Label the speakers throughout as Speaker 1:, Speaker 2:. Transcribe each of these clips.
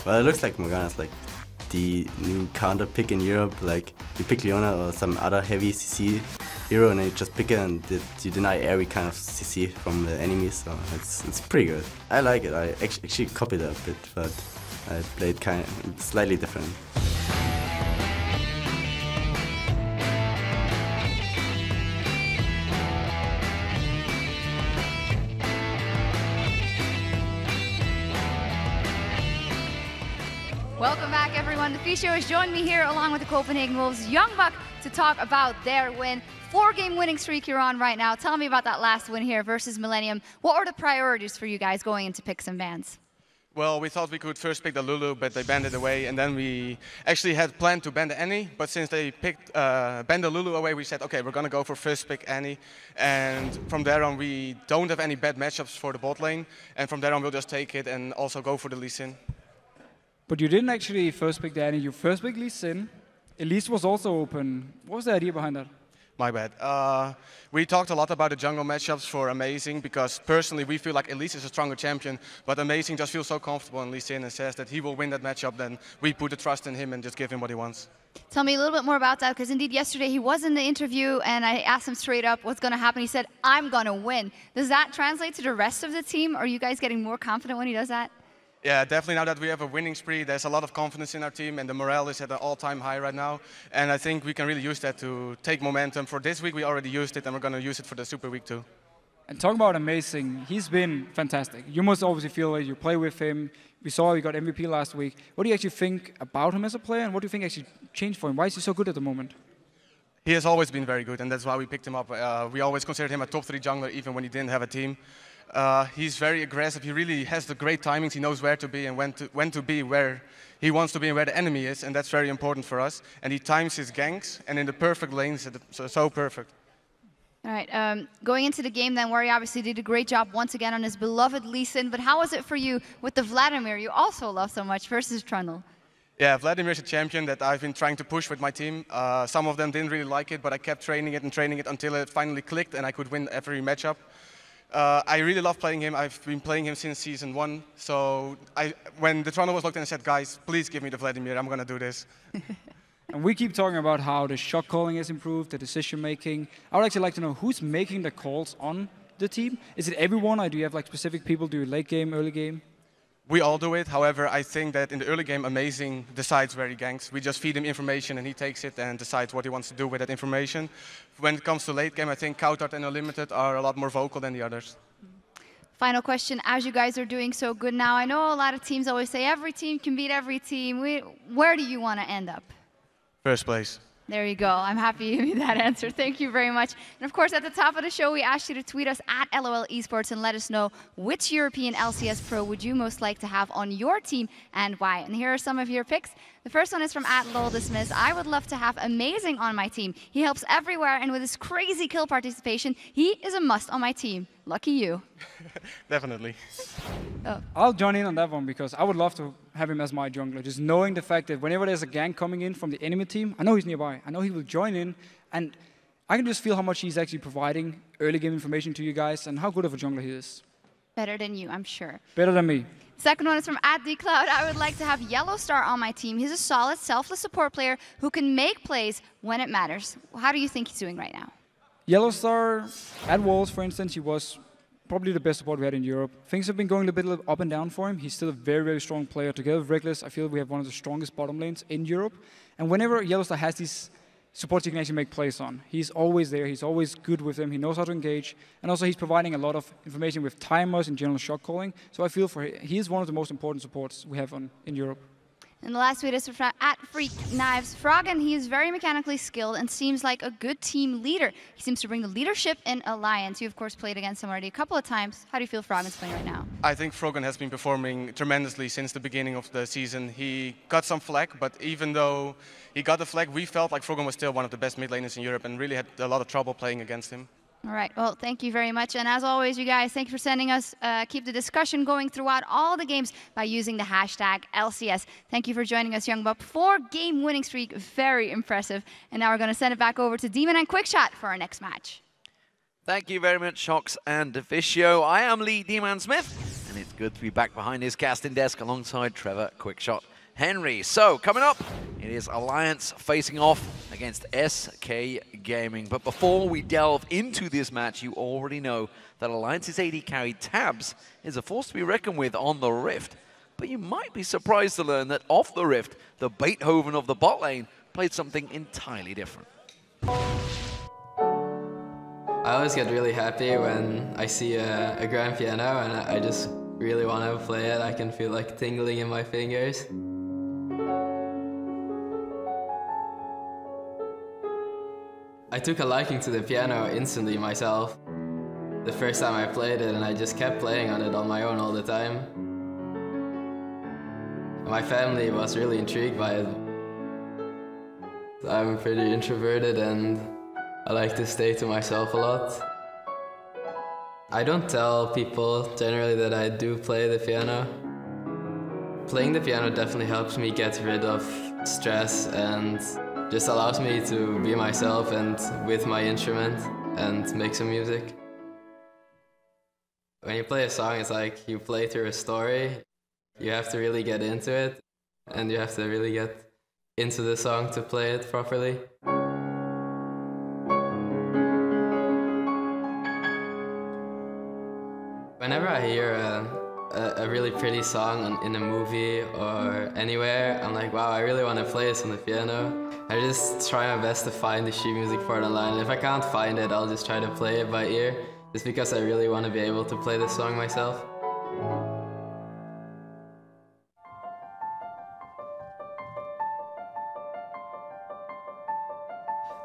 Speaker 1: Well, it looks like Morgana's like the new counter pick in Europe. Like you pick Leona or some other heavy CC hero, and then you just pick it, and you deny every kind of CC from the enemies. So it's pretty good. I like it. I actually copied it a bit, but I played kind of slightly different.
Speaker 2: Welcome back, everyone. The Fisio has joined me here along with the Copenhagen Wolves' Young Buck to talk about their win. 4-game winning streak you're on right now. Tell me about that last win here versus Millennium. What were the priorities for you guys going into picks and bans?
Speaker 3: Well, we thought we could first pick the Lulu, but they banned it away, and then we actually had planned to ban the Annie, but since they picked banned the Lulu away, we said, okay, we're going to go for first pick Annie, and from there on we don't have any bad matchups for the bot lane, and from there on we'll just take it and also go for the Lee Sin.
Speaker 4: But you didn't actually first pick the Annie, you first picked Lee Sin. Elise was also open. What was the idea behind that?
Speaker 3: My bad. We talked a lot about the jungle matchups for Amazing because personally we feel like Elise is a stronger champion, but Amazing just feels so comfortable in Lee Sin and says that he will win that matchup. Then we put the trust in him and just give him what he wants.
Speaker 2: Tell me a little bit more about that, because indeed yesterday he was in the interview and I asked him straight up what's going to happen. He said, I'm going to win. Does that translate to the rest of the team? Are you guys getting more confident when he does that?
Speaker 3: Yeah, definitely. Now that we have a winning spree, there's a lot of confidence in our team, and the morale is at an all-time high right now. And I think we can really use that to take momentum. For this week, we already used it, and we're going to use it for the Super Week too.
Speaker 4: And talking about Amazing, he's been fantastic. You must obviously feel like you play with him. We saw he got MVP last week. What do you actually think about him as a player, and what do you think actually changed for him? Why is he so good at the moment?
Speaker 3: He has always been very good, and that's why we picked him up. We always considered him a top 3 jungler, even when he didn't have a team. He's very aggressive. He really has the great timings. He knows where to be and when to be where he wants to be and where the enemy is, and that's very important for us. And he times his ganks, and in the perfect lanes, so perfect.
Speaker 2: All right, going into the game then, Warrior obviously did a great job once again on his beloved Lee Sin, but how was it for you with the Vladimir you also love so much versus Trundle?
Speaker 3: Yeah, Vladimir is a champion that I've been trying to push with my team. Some of them didn't really like it, but I kept training it until it finally clicked and I could win every matchup. I really love playing him. I've been playing him since Season 1. So when the Trundle was locked in, I said, guys, please give me the Vladimir. I'm going to do this.
Speaker 4: And we keep talking about how the shot calling has improved, the decision making. I would actually like to know who's making the calls on the team. Is it everyone, or do you have like specific people? Do you late game, early game?
Speaker 3: We all do it. However, I think that in the early game, Amazing decides where he ganks. We just feed him information and he takes it and decides what he wants to do with that information. When it comes to late game, I think Coutard and Unlimited are a lot more vocal than the others.
Speaker 2: Final question, as you guys are doing so good now, I know a lot of teams always say every team can beat every team. Where do you want to end up?
Speaker 3: First place.
Speaker 2: There you go. I'm happy you gave me that answer. Thank you very much. And of course, at the top of the show, we asked you to tweet us at LOL Esports and let us know which European LCS Pro would you most like to have on your team and why. And here are some of your picks. The first one is from @LolDismiss. I would love to have Amazing on my team. He helps everywhere, and with his crazy kill participation, he is a must on my team. Lucky you.
Speaker 3: Definitely.
Speaker 2: Oh.
Speaker 4: I'll join in on that one because I would love to have him as my jungler. Just knowing the fact that whenever there's a gank coming in from the enemy team, I know he's nearby. I know he will join in, and I can just feel how much he's actually providing early game information to you guys and how good of a jungler he is.
Speaker 2: Better than you, I'm sure.
Speaker 4: Better than me.
Speaker 2: Second one is from @DCloud. I would like to have Yellowstar on my team. He's a solid, selfless support player who can make plays when it matters. How do you think he's doing right now?
Speaker 4: Yellowstar, at Wolves, for instance, he was probably the best support we had in Europe. Things have been going a bit up and down for him. He's still a very, very strong player. Together with Reckless, I feel we have one of the strongest bottom lanes in Europe. And whenever Yellowstar has these supports he can actually make plays on, he's always there. He's always good with them. He knows how to engage. And also he's providing a lot of information with timers and general shot calling. So I feel he is one of the most important supports we have in Europe.
Speaker 2: And the last tweet is from @FreakKnives. Froggen, he is very mechanically skilled and seems like a good team leader. He seems to bring the leadership in Alliance. You, of course, played against him already a couple of times. How do you feel Froggen's playing right now?
Speaker 3: I think Froggen has been performing tremendously since the beginning of the season. He got some flack, but even though he got the flack, we felt like Froggen was still one of the best mid laners in Europe and really had a lot of trouble playing against him.
Speaker 2: All right, well, thank you very much. And as always, you guys, thank you for sending us. Keep the discussion going throughout all the games by using the hashtag LCS. Thank you for joining us, Young Buck. 4-game winning streak, very impressive. And now we're going to send it back over to Demon and Quickshot for our next match.
Speaker 5: Thank you very much, Shox and Deficio. I am Lee Demon Smith. and it's good to be back behind his casting desk alongside Trevor Quickshot Henry. So, coming up, it is Alliance facing off against SK Gaming. But before we delve into this match, you already know that Alliance's AD carry Tabzz is a force to be reckoned with on the Rift. But you might be surprised to learn that off the Rift, the Beethoven of the bot lane played something entirely different.
Speaker 6: I always get really happy when I see a grand piano and I just really want to play it. I can feel like tingling in my fingers. I took a liking to the piano instantly myself. The first time I played it, and I just kept playing on it on my own all the time. My family was really intrigued by it. I'm pretty introverted and I like to stay to myself a lot. I don't tell people generally that I do play the piano. Playing the piano definitely helps me get rid of stress and just allows me to be myself and with my instrument and make some music. When you play a song, it's like you play through a story. You have to really get into it, and you have to really get into the song to play it properly. Whenever I hear a really pretty song in a movie or anywhere, I'm like, wow, I really want to play this on the piano. I just try my best to find the sheet music for it online. And if I can't find it, I'll just try to play it by ear, just because I really want to be able to play this song myself.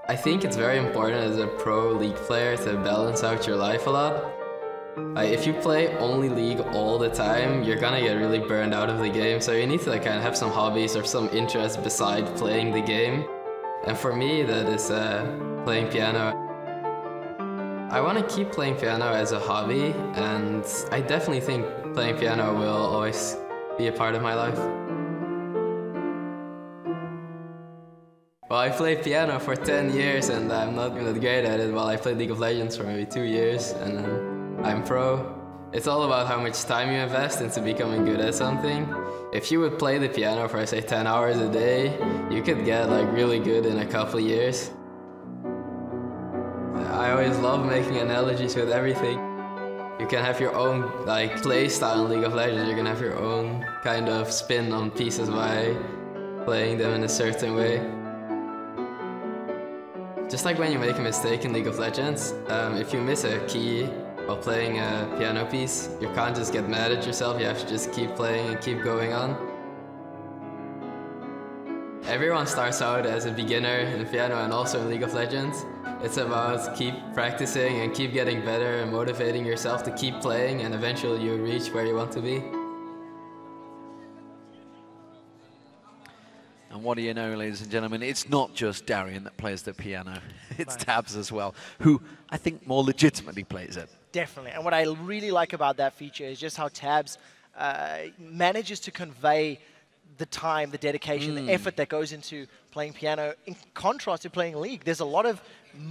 Speaker 6: I think it's very important as a pro League player to balance out your life a lot. If you play only League all the time, you're gonna get really burned out of the game, so you need to kind of have some hobbies or some interests beside playing the game. And for me, that is playing piano. I want to keep playing piano as a hobby, and I definitely think playing piano will always be a part of my life. Well, I played piano for 10 years and I'm not even that great at it. Well, I played League of Legends for maybe 2 years and then I'm pro. It's all about how much time you invest into becoming good at something. If you would play the piano for, say, 10 hours a day, you could get like really good in a couple of years. I always love making analogies with everything. You can have your own like play style in League of Legends. You can have your own kind of spin on pieces by playing them in a certain way. Just like when you make a mistake in League of Legends, if you miss a key while playing a piano piece, you can't just get mad at yourself, you have to just keep playing and keep going on. Everyone starts out as a beginner in piano and also in League of Legends. It's about keep practicing and keep getting better and motivating yourself to keep playing, and eventually you reach where you want to be.
Speaker 5: And what do you know, ladies and gentlemen, it's not just Darian that plays the piano, it's Tabzz as well, who I think more legitimately plays it.
Speaker 7: Definitely, and what I really like about that feature is just how Tabzz manages to convey the time, the dedication, the effort that goes into playing piano in contrast to playing League. There's a lot of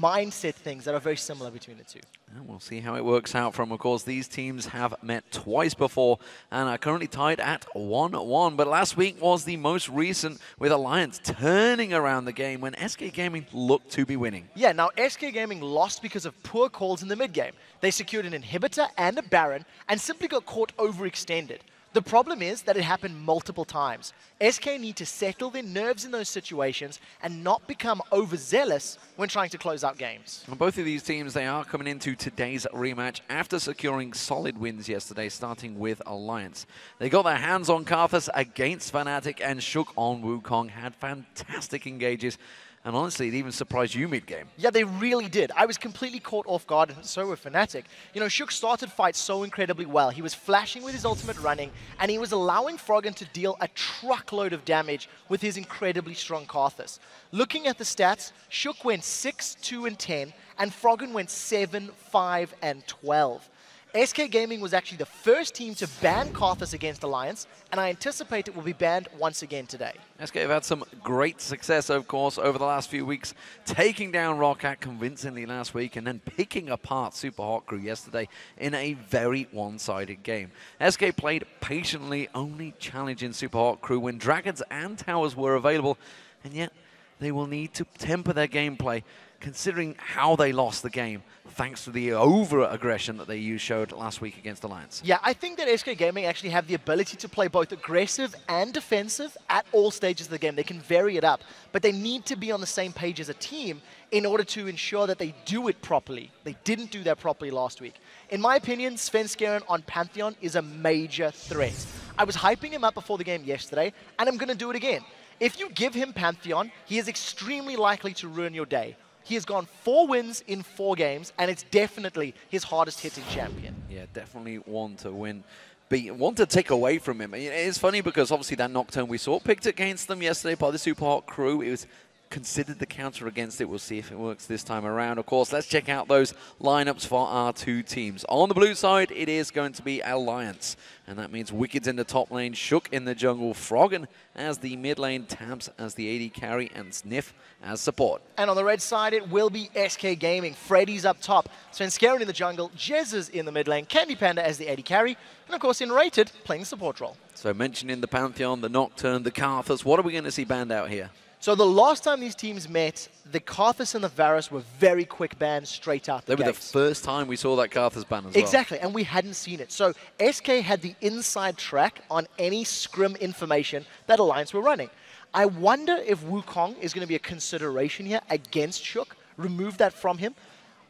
Speaker 7: mindset things that are very similar between the two.
Speaker 5: And we'll see how it works out from, of course, these teams have met twice before and are currently tied at 1-1. But last week was the most recent, with Alliance turning around the game when SK Gaming looked to be winning.
Speaker 7: Yeah, now SK Gaming lost because of poor calls in the mid-game. They secured an inhibitor and a Baron and simply got caught overextended. The problem is that it happened multiple times. SK need to settle their nerves in those situations and not become overzealous when trying to close out games.
Speaker 5: Well, both of these teams, they are coming into today's rematch after securing solid wins yesterday, starting with Alliance. They got their hands on Karthus against Fnatic, and Shook on Wukong had fantastic engages. And honestly, it even surprised you mid-game.
Speaker 7: Yeah, they really did. I was completely caught off guard, and so were Fnatic. You know, Shook started fights so incredibly well. He was flashing with his ultimate running, and he was allowing Froggen to deal a truckload of damage with his incredibly strong Karthus. Looking at the stats, Shook went 6, 2, and 10, and Froggen went 7, 5, and 12. SK Gaming was actually the first team to ban Karthus against Alliance, and I anticipate it will be banned once again today.
Speaker 5: SK have had some great success, of course, over the last few weeks, taking down Roccat convincingly last week and then picking apart Super Hot Crew yesterday in a very one-sided game. SK played patiently, only challenging Super Hot Crew when Dragons and Towers were available, and yet they will need to temper their gameplay considering how they lost the game, thanks to the over-aggression that they showed last week against Alliance.
Speaker 7: Yeah, I think that SK Gaming actually have the ability to play both aggressive and defensive at all stages of the game. They can vary it up, but they need to be on the same page as a team in order to ensure that they do it properly. They didn't do that properly last week. In my opinion, Svenskeren on Pantheon is a major threat. I was hyping him up before the game yesterday, and I'm going to do it again. If you give him Pantheon, he is extremely likely to ruin your day. He has gone 4 wins in 4 games, and it's definitely his hardest hitting champion.
Speaker 5: Yeah, definitely one to win. Want to take away from him. It's funny because obviously that Nocturne we saw picked against them yesterday by the Super Hot Crew. It was considered the counter against it. We'll see if it works this time around. Of course, let's check out those lineups for our 2 teams. On the blue side, it is going to be Alliance. And that means Wicked's in the top lane, Shook in the jungle, Froggen as the mid lane, Tabzz as the AD carry, and Sniff as support.
Speaker 7: And on the red side, it will be SK Gaming. Freddy's up top, Svenskeren in the jungle, Jez is in the mid lane, Candy Panda as the AD carry, and of course in Rated, playing the support role.
Speaker 5: So mentioning the Pantheon, the Nocturne, the Karthus, what are we going to see banned out here?
Speaker 7: So the last time these teams met, the Karthus and the Varus were very quick bans straight out the
Speaker 5: They were the
Speaker 7: gates.
Speaker 5: first time we saw that Karthus ban as well.
Speaker 7: Exactly, and we hadn't seen it. So SK had the inside track on any scrim information that Alliance were running. I wonder if Wukong is going to be a consideration here against Shook. Remove that from him.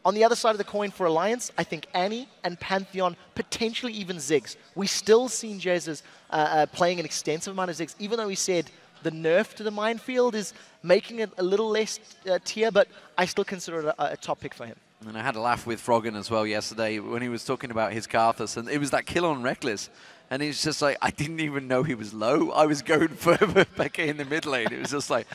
Speaker 7: On the other side of the coin for Alliance, I think Annie and Pantheon, potentially even Ziggs. We still seen Jez playing an extensive amount of Ziggs, even though he said the nerf to the minefield is making it a little less tier, but I still consider it a top pick for him.
Speaker 5: And I had a laugh with Froggen as well yesterday when he was talking about his Karthus, and it was that kill on Reckless. And he's just like, I didn't even know he was low. I was going for Becca in the mid lane. It was just like,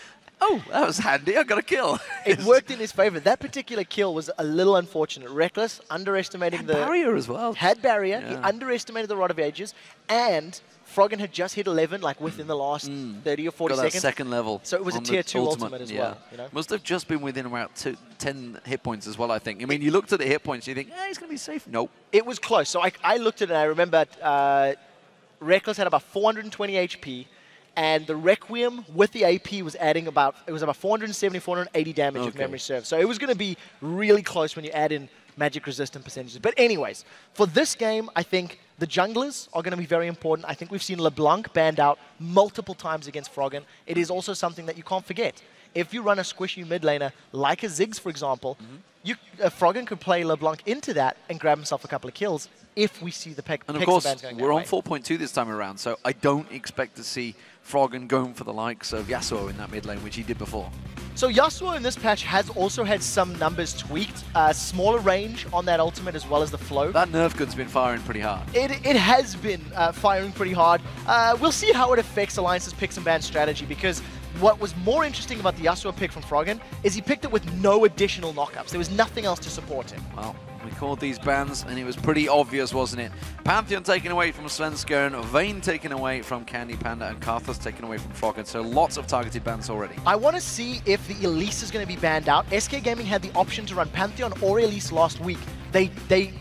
Speaker 5: oh, that was handy. I got a kill.
Speaker 7: It worked in his favor. That particular kill was a little unfortunate. Reckless, underestimating the
Speaker 5: barrier as well.
Speaker 7: Had barrier.
Speaker 5: Yeah.
Speaker 7: He underestimated the Rod of Ages, and Froggen had just hit 11, like within the last 30 or 40
Speaker 5: got
Speaker 7: seconds.
Speaker 5: that second level.
Speaker 7: So it was a tier 2 ultimate as well. You know?
Speaker 5: Must have just been within about 10 hit points as well, I think. I mean, you looked at the hit points, you think, he's going to be safe. Nope.
Speaker 7: It was close. So I looked at it, and I remember Reckless had about 420 HP, and the Requiem with the AP was adding about 470, 480 damage if memory serves. So it was going to be really close when you add in magic resistant percentages. But anyways, for this game, I think the junglers are going to be very important. I think we've seen LeBlanc banned out multiple times against Froggen. It is also something that you can't forget. If you run a squishy mid laner, like a Ziggs, for example, Froggen could play LeBlanc into that and grab himself a couple of kills if we see the picks
Speaker 5: and of course,
Speaker 7: going
Speaker 5: we're on 4.2 this time around, so I don't expect to see Froggen going for the likes of Yasuo in that mid lane, which he did before.
Speaker 7: So Yasuo in this patch has also had some numbers tweaked. Smaller range on that ultimate as well as the flow.
Speaker 5: That nerf gun's been firing pretty hard.
Speaker 7: It has been firing pretty hard. We'll see how it affects Alliance's picks and ban strategy, because what was more interesting about the Yasuo pick from Froggen is he picked it with no additional knockups. There was nothing else to support him.
Speaker 5: Well, we called these bans, and it was pretty obvious, wasn't it? Pantheon taken away from Svenskeren, Vayne taken away from Candy Panda, and Karthus taken away from Froggen. So lots of targeted bans already.
Speaker 7: I want to see if the Elise is going to be banned out. SK Gaming had the option to run Pantheon or Elise last week. They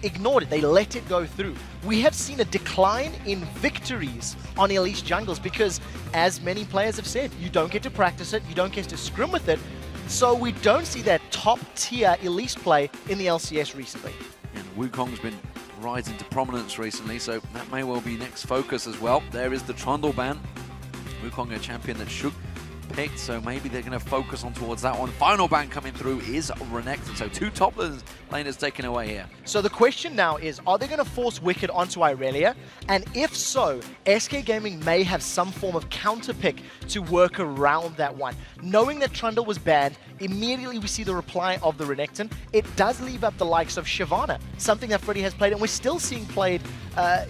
Speaker 7: ignored it. They let it go through. We have seen a decline in victories on Elise jungles because, as many players have said, you don't get to practice it, you don't get to scrim with it, so we don't see that top-tier Elise play in the LCS recently.
Speaker 5: And Wukong's been rising to prominence recently, so that may well be next focus as well. There is the Trundle ban. Wukong, a champion that Shook picked, so maybe they're going to focus on towards that one. Final ban coming through is Renekton, so 2 top laners taken away here.
Speaker 7: So the question now is, are they going to force Wicked onto Irelia? And if so, SK Gaming may have some form of counter pick to work around that one. Knowing that Trundle was banned, immediately we see the reply of the Renekton. It does leave up the likes of Shyvana, something that Freddy has played, and we're still seeing played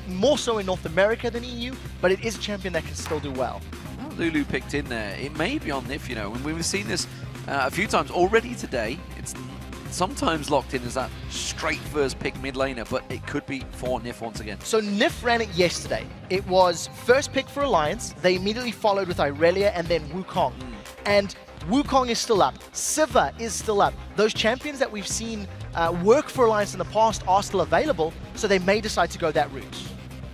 Speaker 7: more so in North America than EU, but it is a champion that can still do well.
Speaker 5: Lulu picked in there. It may be on Nif, you know, and we've seen this a few times already today. It's sometimes locked in as that straight first pick mid laner, but it could be for Nif once again.
Speaker 7: So Nif ran it yesterday. It was first pick for Alliance. They immediately followed with Irelia and then Wukong. And Wukong is still up. Sivir is still up. Those champions that we've seen work for Alliance in the past are still available, so they may decide to go that route.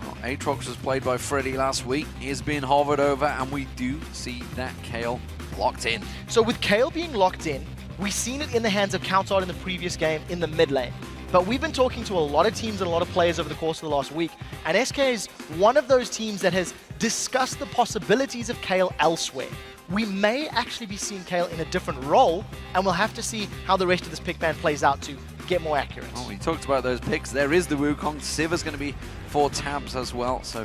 Speaker 5: Well, Aatrox was played by Freddy last week. He's been hovered over, and we do see that Kayle locked in.
Speaker 7: So with Kayle being locked in, we've seen it in the hands of Countard in the previous game in the mid lane. But we've been talking to a lot of teams and a lot of players over the course of the last week, and SK is one of those teams that has discussed the possibilities of Kayle elsewhere. We may actually be seeing Kayle in a different role, and we'll have to see how the rest of this pick ban plays out to get more accurate.
Speaker 5: Oh, we talked about those picks. There is the Wukong. Sivir's going to be for Tabzz as well, so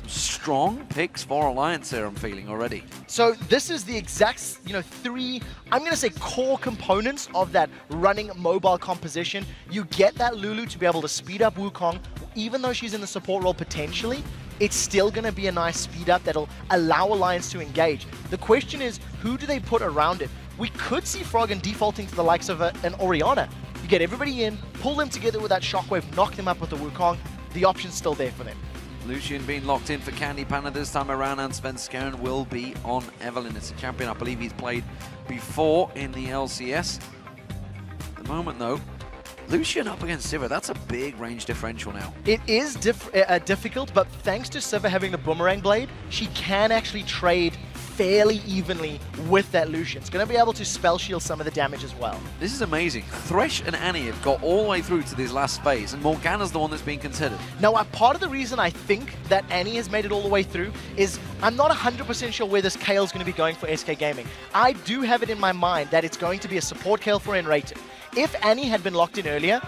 Speaker 5: strong picks for Alliance here, I'm feeling already.
Speaker 7: So this is the exact, three, I'm going to say core components of that running mobile composition. You get that Lulu to be able to speed up Wukong, even though she's in the support role potentially. It's still going to be a nice speed up that'll allow Alliance to engage. The question is, who do they put around it? We could see Froggen defaulting to the likes of an Orianna. You get everybody in, pull them together with that shockwave, knock them up with the Wukong. The option's still there for them.
Speaker 5: Lucian being locked in for Candy Panna this time around, and Sven Skjern will be on Evelyn. It's a champion I believe he's played before in the LCS. At the moment though, Lucian up against Sivir, that's a big range differential now.
Speaker 7: It is difficult, but thanks to Sivir having the boomerang blade, she can actually trade fairly evenly with that Lucian. It's going to be able to spell shield some of the damage as well.
Speaker 5: This is amazing. Thresh and Annie have got all the way through to this last phase, and Morgana's the one that's being considered.
Speaker 7: Now, part of the reason I think that Annie has made it all the way through is I'm not 100% sure where this Kayle's going to be going for SK Gaming. I do have it in my mind that it's going to be a support Kayle for N-rated. If Annie had been locked in earlier,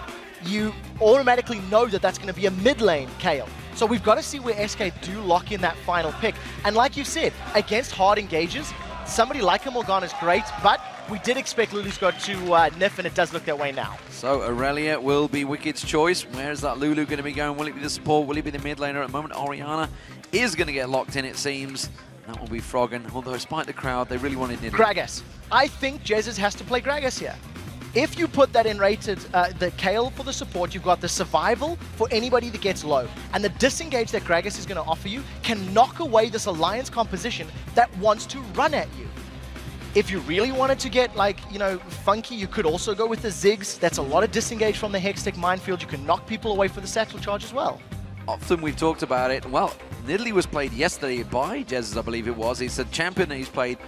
Speaker 7: you automatically know that that's going to be a mid lane Kayle. So we've got to see where SK do lock in that final pick. And like you said, against hard engages, somebody like a Morgana is great, but we did expect Lulu's go to Nif, and it does look that way now.
Speaker 5: So Aurelia will be Wicked's choice. Where is that Lulu going to be going? Will it be the support? Will it be the mid laner? At the moment, Orianna is going to get locked in, it seems. That will be Froggen, although despite the crowd, they really wanted Nidalee.
Speaker 7: Gragas. I think Tabzz has to play Gragas here. If you put that in rated, the Kayle for the support, you've got the survival for anybody that gets low. And the disengage that Gragas is going to offer you can knock away this Alliance composition that wants to run at you. If you really wanted to get, funky, you could also go with the Ziggs. That's a lot of disengage from the Hextech minefield. You can knock people away for the satchel charge as well.
Speaker 5: Often we've talked about it. Well, Nidalee was played yesterday by Tabzz, I believe it was. He's a champion that he's played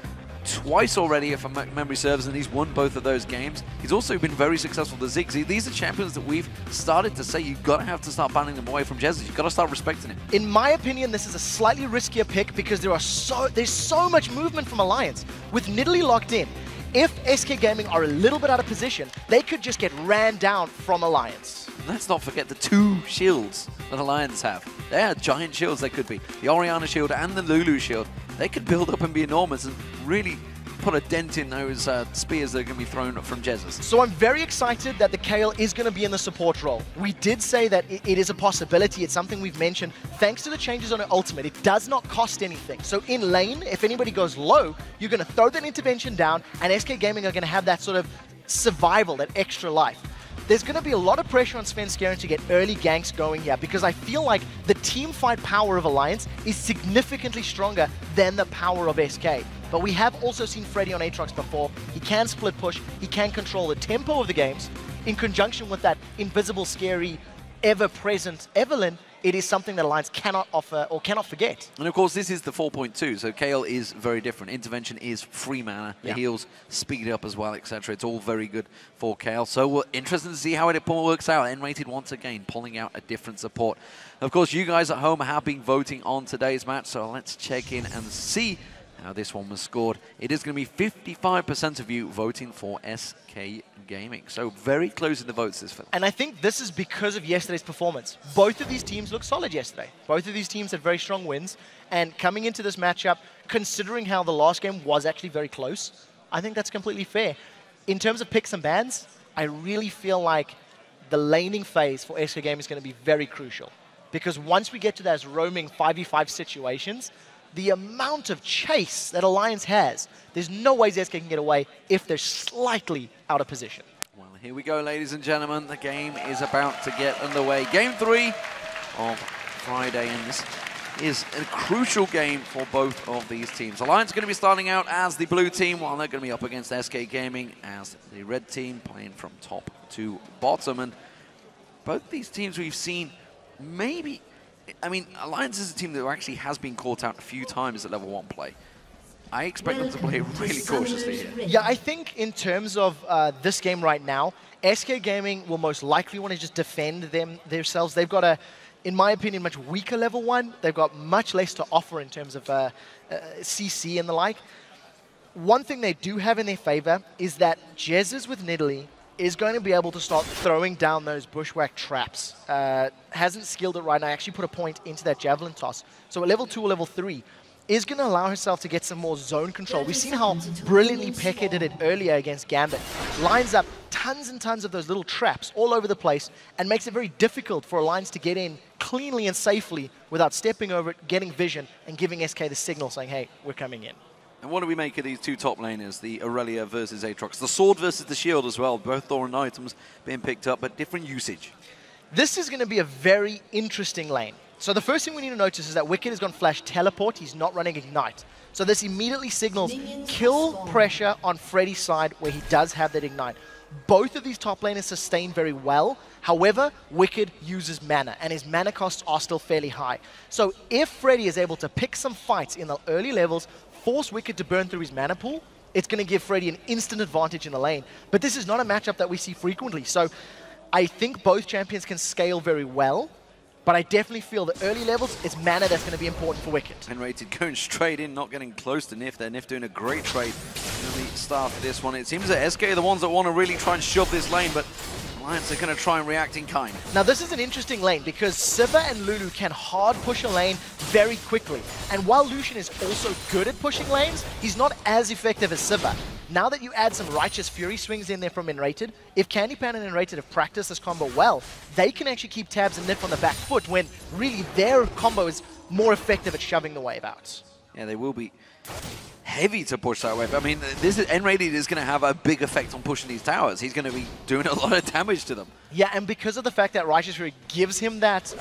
Speaker 5: twice already, if memory serves, and he's won both of those games. He's also been very successful with the Ziggs. These are champions that we've started to say you've got to have to start banning them away from Tabzz. You've got to start respecting him.
Speaker 7: In my opinion, this is a slightly riskier pick because there's so much movement from Alliance. With Nidalee locked in, if SK Gaming are a little bit out of position, they could just get ran down from Alliance.
Speaker 5: Let's not forget the two shields that Alliance have. They are giant shields they could be. The Orianna shield and the Lulu shield. They could build up and be enormous and really put a dent in those spears that are going to be thrown from Tabzz.
Speaker 7: So I'm very excited that the Kayle is going to be in the support role. We did say that it is a possibility. It's something we've mentioned. Thanks to the changes on her ultimate, it does not cost anything. So in lane, if anybody goes low, you're going to throw that intervention down, and SK Gaming are going to have that sort of survival, that extra life. There's going to be a lot of pressure on Sven Skjern to get early ganks going here because I feel like the team fight power of Alliance is significantly stronger than the power of SK. But we have also seen Freddy on Aatrox before. He can split push, he can control the tempo of the games. In conjunction with that invisible, scary, ever-present Evelyn, it is something that Alliance cannot offer or cannot forget.
Speaker 5: And of course, this is the 4.2, so Kayle is very different. Intervention is free mana, the heals speed up as well, etc. It's all very good for Kayle. So we're interested to see how it works out. N-rated once again, pulling out a different support. Of course, you guys at home have been voting on today's match, so let's check in and see how this one was scored. It is going to be 55% of you voting for SK Gaming. So very close in the votes this film.
Speaker 7: And I think this is because of yesterday's performance. Both of these teams looked solid yesterday. Both of these teams had very strong wins. And coming into this matchup, considering how the last game was actually very close, I think that's completely fair. In terms of picks and bans, I really feel like the laning phase for SK Gaming is going to be very crucial. Because once we get to those roaming 5v5 situations, the amount of chase that Alliance has, there's no way SK can get away if they're slightly out of position.
Speaker 5: Well, Here we go, ladies and gentlemen. The game is about to get underway. Game 3 of Friday, and this is a crucial game for both of these teams. Alliance going to be starting out as the blue team, while they're going to be up against SK Gaming as the red team, playing from top to bottom. And both these teams we've seen maybe... I mean, Alliance is a team that actually has been caught out a few times at level 1 play. I expect them to play really cautiously here.
Speaker 7: Yeah, I think in terms of this game right now, SK Gaming will most likely want to just defend themselves. They've got a, in my opinion, much weaker level 1. They've got much less to offer in terms of CC and the like. One thing they do have in their favor is that Tabzz with Nidalee is going to be able to start throwing down those bushwhack traps. Hasn't skilled it right now. I actually put a point into that javelin toss. So at level 2 or level 3, is going to allow herself to get some more zone control. We've seen how brilliantly Pekka did it earlier against Gambit. Lines up tons and tons of those little traps all over the place and makes it very difficult for Alliance to get in cleanly and safely without stepping over it, getting vision, and giving SK the signal saying, hey, we're coming in.
Speaker 5: And what do we make of these two top laners, the Aurelia versus Aatrox? The sword versus the shield as well, both Thorin items being picked up, but different usage.
Speaker 7: This is going to be a very interesting lane. So the first thing we need to notice is that Wicked has gone flash teleport. He's not running Ignite. So this immediately signals kill pressure on Freddy's side where he does have that Ignite. Both of these top laners sustain very well. However, Wicked uses mana, and his mana costs are still fairly high. So if Freddy is able to pick some fights in the early levels, force Wicked to burn through his mana pool, it's going to give Freddy an instant advantage in the lane. But this is not a matchup that we see frequently. So I think both champions can scale very well. But I definitely feel that early levels, it's mana that's going to be important for Wicked.
Speaker 5: And Rated going straight in, not getting close to Nif there. Nif doing a great trade in the start of this one. It seems that SK are the ones that want to really try and shove this lane, but Alliance are going to try and react in kind.
Speaker 7: Now this is an interesting lane because Sivir and Lulu can hard push a lane very quickly. And while Lucian is also good at pushing lanes, he's not as effective as Sivir. Now that you add some Righteous Fury swings in there from Enrated, if Candypan and Enrated have practiced this combo well, they can actually keep Tabzz and Nif on the back foot when really their combo is more effective at shoving the wave out.
Speaker 5: Yeah, they will be heavy to push that wave. I mean, this is Enrated is going to have a big effect on pushing these towers. He's going to be doing a lot of damage to them.
Speaker 7: Yeah, and because of the fact that Righteous Fury gives him that,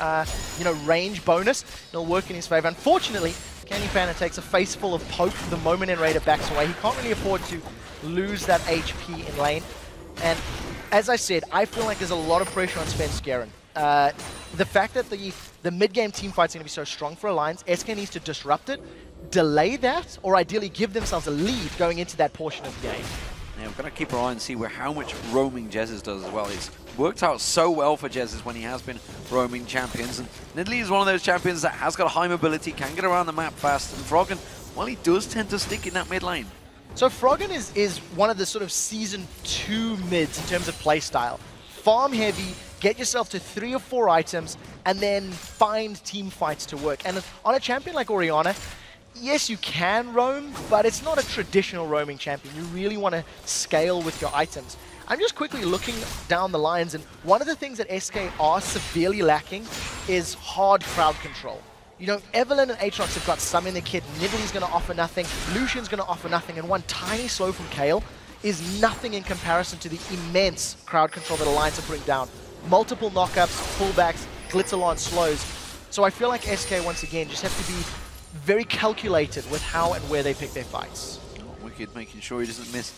Speaker 7: range bonus, it'll work in his favor. Unfortunately, Candypan takes a face full of poke the moment Enrated backs away. He can't really afford to lose that HP in lane. And as I said, I feel like there's a lot of pressure on Svenskeren. The fact that the mid-game team fight's going to be so strong for Alliance, SK needs to disrupt it, delay that, or ideally give themselves a lead going into that portion of the game.
Speaker 5: Yeah, we're going to keep our eye and see how much roaming Tabzz does as well. It's worked out so well for Tabzz when he has been roaming champions. And Nidalee is one of those champions that has got high mobility, can get around the map fast. And Froggen, well, he does tend to stick in that mid lane.
Speaker 7: So Froggen is one of the sort of Season 2 mids in terms of playstyle. Farm heavy, get yourself to 3 or 4 items, and then find team fights to work. And on a champion like Orianna, yes, you can roam, but it's not a traditional roaming champion. You really want to scale with your items. I'm just quickly looking down the lines, and one of the things that SK are severely lacking is hard crowd control. You know, Evelynn and Aatrox have got some in the kit. Nidalee's going to offer nothing. Lucian's going to offer nothing. And one tiny slow from Kayle is nothing in comparison to the immense crowd control that Alliance are putting down. Multiple knockups, pullbacks, Glitterlawn slows. So I feel like SK, once again, just have to be very calculated with how and where they pick their fights.
Speaker 5: Oh, Wicked making sure he doesn't miss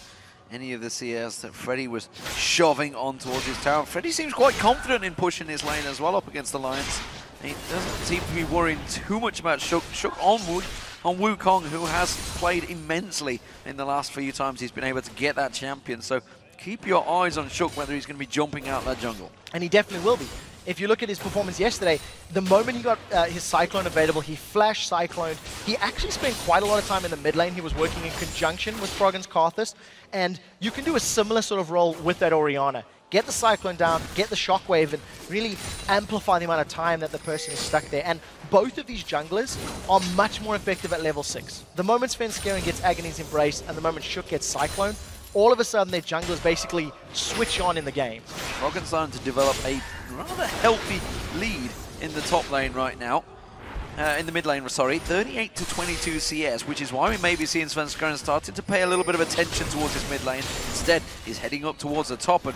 Speaker 5: any of the CS that Freddy was shoving on towards his tower. Freddy seems quite confident in pushing his lane as well up against Alliance. He doesn't seem to be worrying too much about Shook. Shook on Wukong, who has played immensely in the last few times he's been able to get that champion. So keep your eyes on Shook, whether he's going to be jumping out that jungle.
Speaker 7: And he definitely will be. If you look at his performance yesterday, the moment he got his Cyclone available, he flash Cycloned. He actually spent quite a lot of time in the mid lane. He was working in conjunction with Froggen's Karthus. And you can do a similar sort of role with that Orianna. Get the Cyclone down, get the Shockwave, and really amplify the amount of time that the person is stuck there. And both of these junglers are much more effective at level 6. The moment Svenskeren gets Agony's Embrace and the moment Shook gets Cyclone, all of a sudden their junglers basically switch on in the game.
Speaker 5: Froggen's starting to develop a rather healthy lead in the top lane right now. In the mid lane, sorry, 38 to 22 CS, which is why we may be seeing Svenskeren starting to pay a little bit of attention towards his mid lane. Instead, he's heading up towards the top, and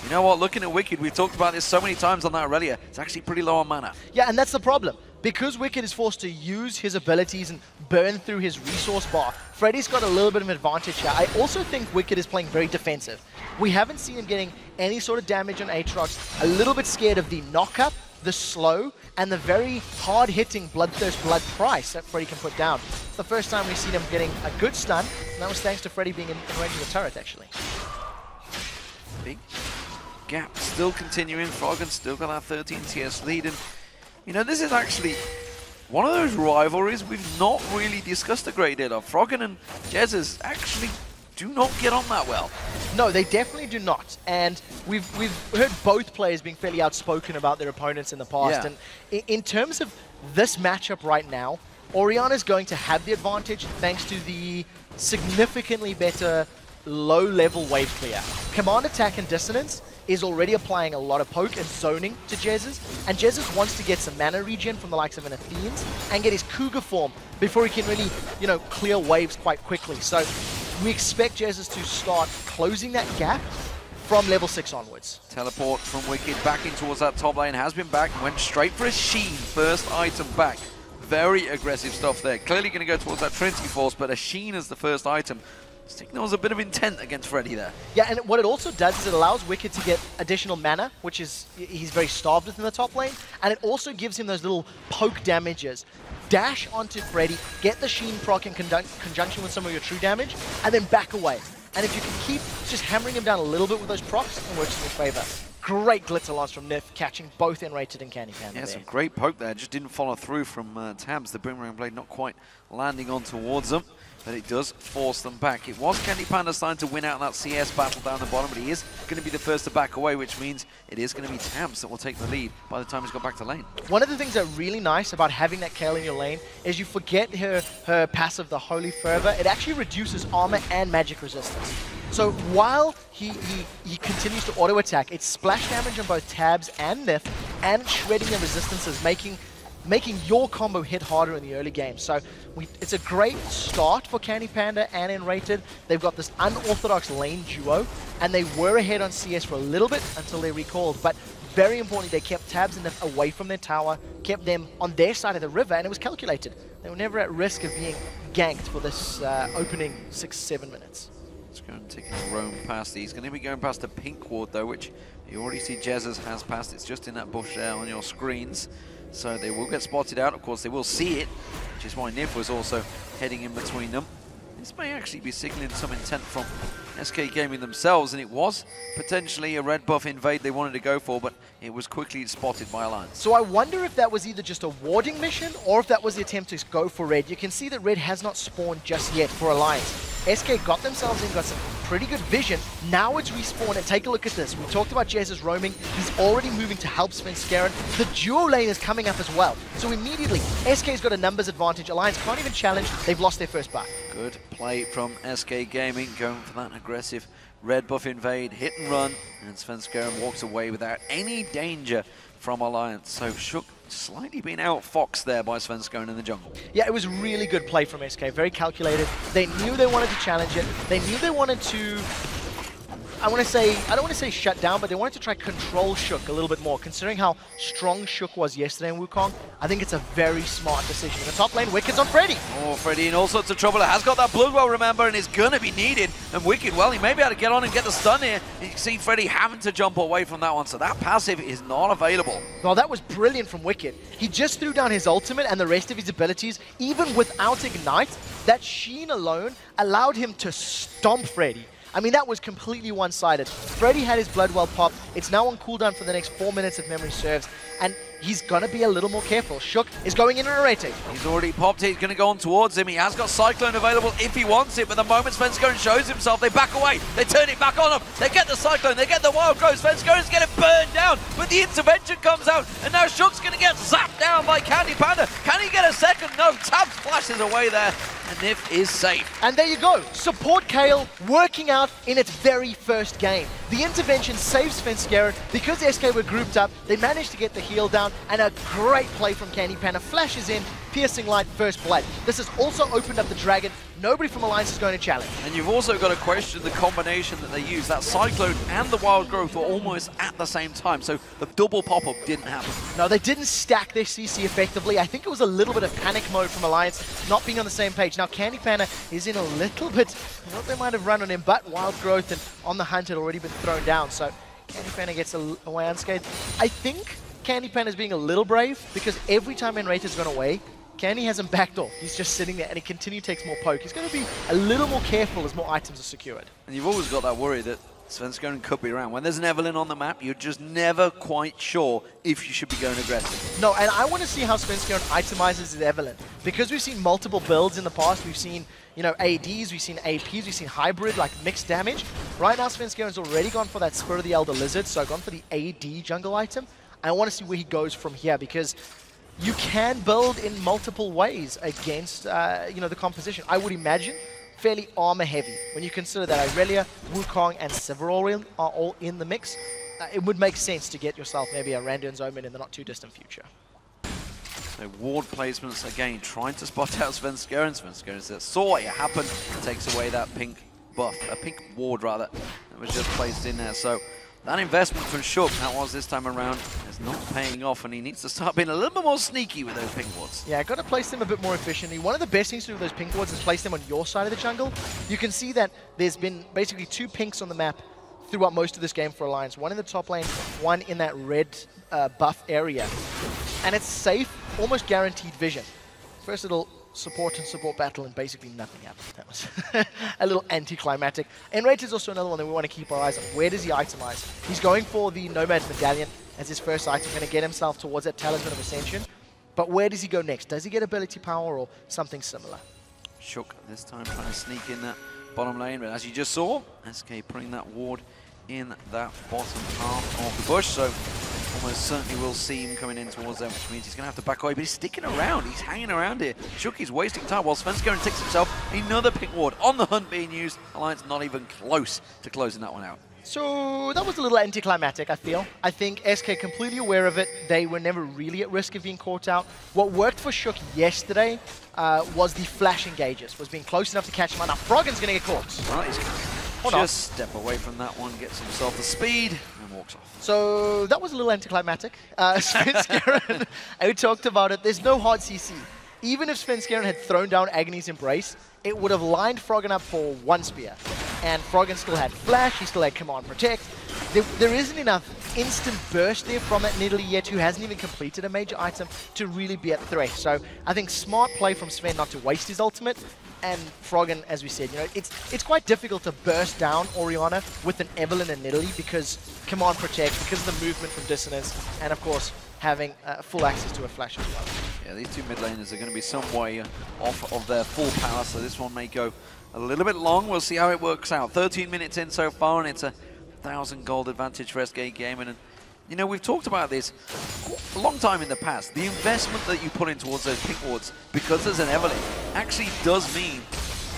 Speaker 5: You know what, looking at Wicked, we've talked about this so many times on that already, it's actually pretty low on mana.
Speaker 7: Yeah, and that's the problem. Because Wicked is forced to use his abilities and burn through his resource bar, Freddy's got a little bit of an advantage here. I also think Wicked is playing very defensive. We haven't seen him getting any sort of damage on Aatrox, a little bit scared of the knock-up, the slow, and the very hard-hitting Bloodthirst Blood price that Freddy can put down. It's the first time we've seen him getting a good stun, and that was thanks to Freddy being in range of the turret, actually.
Speaker 5: Big gap still continuing. Froggen still got that 13 TS lead, and you know, this is actually one of those rivalries we've not really discussed a great deal of. Froggen and Tabzz actually do not get on that well.
Speaker 7: No, they definitely do not. And we've heard both players being fairly outspoken about their opponents in the past.
Speaker 5: Yeah.
Speaker 7: And in terms of this matchup right now, Orianna's going to have the advantage thanks to the significantly better low-level wave clear. Command Attack and Dissonance is already applying a lot of poke and zoning to Tabzz, and Tabzz wants to get some mana regen from the likes of an Athene's and get his Cougar form before he can really, you know, clear waves quite quickly. So we expect Tabzz to start closing that gap from level 6 onwards.
Speaker 5: Teleport from Wicked back in towards that top lane, has been back and went straight for a Sheen, first item back. Very aggressive stuff there. Clearly going to go towards that Trinity Force, but a Sheen as the first item signals a bit of intent against Freddy there.
Speaker 7: Yeah, and what it also does is it allows Wicked to get additional mana, which is he's very starved with in the top lane, and it also gives him those little poke damages. Dash onto Freddy, get the Sheen proc in conjunction with some of your true damage, and then back away. And if you can keep just hammering him down a little bit with those procs, it works in your favor. Great Glitzer Lance from Nif, catching both N-rated and Candy Panda.
Speaker 5: Yeah, some great poke there, just didn't follow through from Tabzz. The Boomerang Blade not quite landing on towards them, but it does force them back. It was Candy Panda starting to win out that CS battle down the bottom, but he is going to be the first to back away, which means it is going to be Tabzz that will take the lead by the time he's got back to lane. One
Speaker 7: of the things that really nice about having that Kayle in your lane is you forget her passive, the Holy Fervor. It actually reduces armor and magic resistance. So while he continues to auto-attack, it's splash damage on both Tabzz and Nif, and shredding the resistances, making your combo hit harder in the early game. So it's a great start for Candy Panda and N-rated. They've got this unorthodox lane duo, and they were ahead on CS for a little bit until they recalled. But very importantly, they kept Tabzz and Nif away from their tower, kept them on their side of the river, and it was calculated. They were never at risk of being ganked for this opening 6-7 minutes.
Speaker 5: Let's go and take a roam past. He's going to be going past the pink ward though, which you already see Tabzz has passed. It's just in that bush there on your screens. So they will get spotted out. Of course, they will see it, which is why Nif was also heading in between them. This may actually be signaling some intent from SK Gaming themselves, and it was potentially a red buff invade they wanted to go for, but it was quickly spotted by Alliance.
Speaker 7: So I wonder if that was either just a warding mission or if that was the attempt to go for red. You can see that red has not spawned just yet for Alliance. SK got themselves in, got some pretty good vision. Now it's respawn, and take a look at this. We talked about Tabzz roaming. He's already moving to help Svenskeren. The duo lane is coming up as well. So immediately, SK's got a numbers advantage. Alliance can't even challenge. They've lost their first buff.
Speaker 5: Good play from SK Gaming, going for that aggressive red buff invade, hit and run, and Svenskeren walks away without any danger from Alliance. So Shook slightly being outfoxed there by Svenskeren in the jungle.
Speaker 7: Yeah, it was really good play from SK, very calculated. They knew they wanted to challenge it. They knew they wanted to, I don't want to say shut down, but they wanted to try control Shook a little bit more. Considering how strong Shook was yesterday in Wukong, I think it's a very smart decision. In the top lane, Wicked's on Freddy.
Speaker 5: Oh, Freddy in all sorts of trouble. It has got that Bloodwell, remember, and it's going to be needed. And Wicked, well, he may be able to get on and get the stun here. You can see Freddy having to jump away from that one, so that passive is not available.
Speaker 7: Well, that was brilliant from Wicked. He just threw down his ultimate and the rest of his abilities, even without Ignite. That Sheen alone allowed him to stomp Freddy. I mean, that was completely one-sided. Freddy had his Bloodwell pop. It's now on cooldown for the next 4 minutes if memory serves. And he's going to be a little more careful. Shook is going in on a rating.
Speaker 5: He's already popped it. He's going to go on towards him. He has got Cyclone available if he wants it. But the moment Svenskeren shows himself, they back away. They turn it back on him. They get the Cyclone. They get the Wild Growth. Svenskaren's getting burned down. But the intervention comes out. And now Shook's going to get zapped down by Candy Panda. Can he get a second? No. Tabzz flashes away there. And Nif is safe.
Speaker 7: And there you go. Support Kayle working out in its very first game. The intervention saves Svenskeren. Because SK were grouped up, they managed to get the heal down. And a great play from Candy Panda. Flashes in, Piercing Light, First Blood. This has also opened up the Dragon. Nobody from Alliance is going to challenge.
Speaker 5: And you've also got to question the combination that they use. That Cyclone and the Wild Growth were almost at the same time, so the double pop-up didn't happen.
Speaker 7: No, they didn't stack their CC effectively. I think it was a little bit of panic mode from Alliance, not being on the same page. Now, Candy Panda is in a little bit, I thought they might have run on him, but Wild Growth and On the Hunt had already been thrown down, so Candy Panda gets away unscathed. I think Candy Panda is being a little brave, because every time Enrater's gone away, Candy hasn't backed off. He's just sitting there, and he continually takes more poke. He's going to be a little more careful as more items are secured.
Speaker 5: And you've always got that worry that Svenskeren could be around. When there's an Evelynn on the map, you're just never quite sure if you should be going aggressive.
Speaker 7: No, and I want to see how Svenskeren itemizes his Evelynn. Because we've seen multiple builds in the past. We've seen, you know, ADs, we've seen APs, we've seen hybrid, like mixed damage. Right now, Svenskeren's already gone for that Spirit of the Elder Lizard, so gone for the AD jungle item. I want to see where he goes from here, because you can build in multiple ways against, you know, the composition. I would imagine fairly armor heavy. When you consider that Irelia, Wukong, and Several are all in the mix, it would make sense to get yourself maybe a Randuin's Omen in the not too distant future.
Speaker 5: So ward placements again, trying to spot out Svenskeren. Svenskeren saw it happen, takes away that pink buff, a pink ward rather, that was just placed in there. So that investment from Shook, that was this time around, is not paying off, and he needs to start being a little bit more sneaky with those pink wards.
Speaker 7: Yeah, got to place them a bit more efficiently. One of the best things to do with those pink wards is place them on your side of the jungle. You can see that there's been basically 2 pinks on the map throughout most of this game for Alliance. One in the top lane, one in that red buff area. And it's safe, almost guaranteed vision. First little support battle, and basically nothing happened. That was a little anticlimactic. Enrage is also another one that we want to keep our eyes on. Where does he itemize? He's going for the Nomad's Medallion as his first item, going to get himself towards that Talisman of Ascension. But where does he go next? Does he get Ability Power or something similar?
Speaker 5: Shook this time trying to sneak in that bottom lane, but as you just saw, SK putting that ward in that bottom half of the bush, so almost certainly we'll see him coming in towards them, which means he's going to have to back away, but he's sticking around, he's hanging around here. Shook is wasting time while Svenskeren takes himself another pink ward. On the hunt being used, Alliance not even close to closing that one out.
Speaker 7: So that was a little anticlimactic, I feel. I think SK completely aware of it. They were never really at risk of being caught out. What worked for Shook yesterday was the flash engages, was being close enough to catch him out. Now Froggen's going to get caught.
Speaker 5: Well, he's just step away from that one, gets himself the speed, and walks off.
Speaker 7: So that was a little anticlimactic. Svenskeren, we talked about it. There's no hard CC. Even if Svenskeren had thrown down Agony's Embrace, it would have lined Froggen up for 1 spear. And Froggen still had Flash, he still had Command Protect. There isn't enough instant burst there from that Nidalee yet, who hasn't even completed a major item, to really be at threat. So I think smart play from Sven not to waste his ultimate. And Froggen, as we said, you know, it's quite difficult to burst down Orianna with an Evelynn and Nidalee because Command Protect, because of the movement from Dissonance, and of course having full access to a Flash as well.
Speaker 5: Yeah, these 2 mid laners are going to be some way off of their full power, so this one may go a little bit long. We'll see how it works out. 13 minutes in so far, and it's a 1,000 gold advantage for SK Gaming. And you know, we've talked about this a long time in the past. The investment that you put in towards those pink wards, because there's an Evelynn, actually does mean.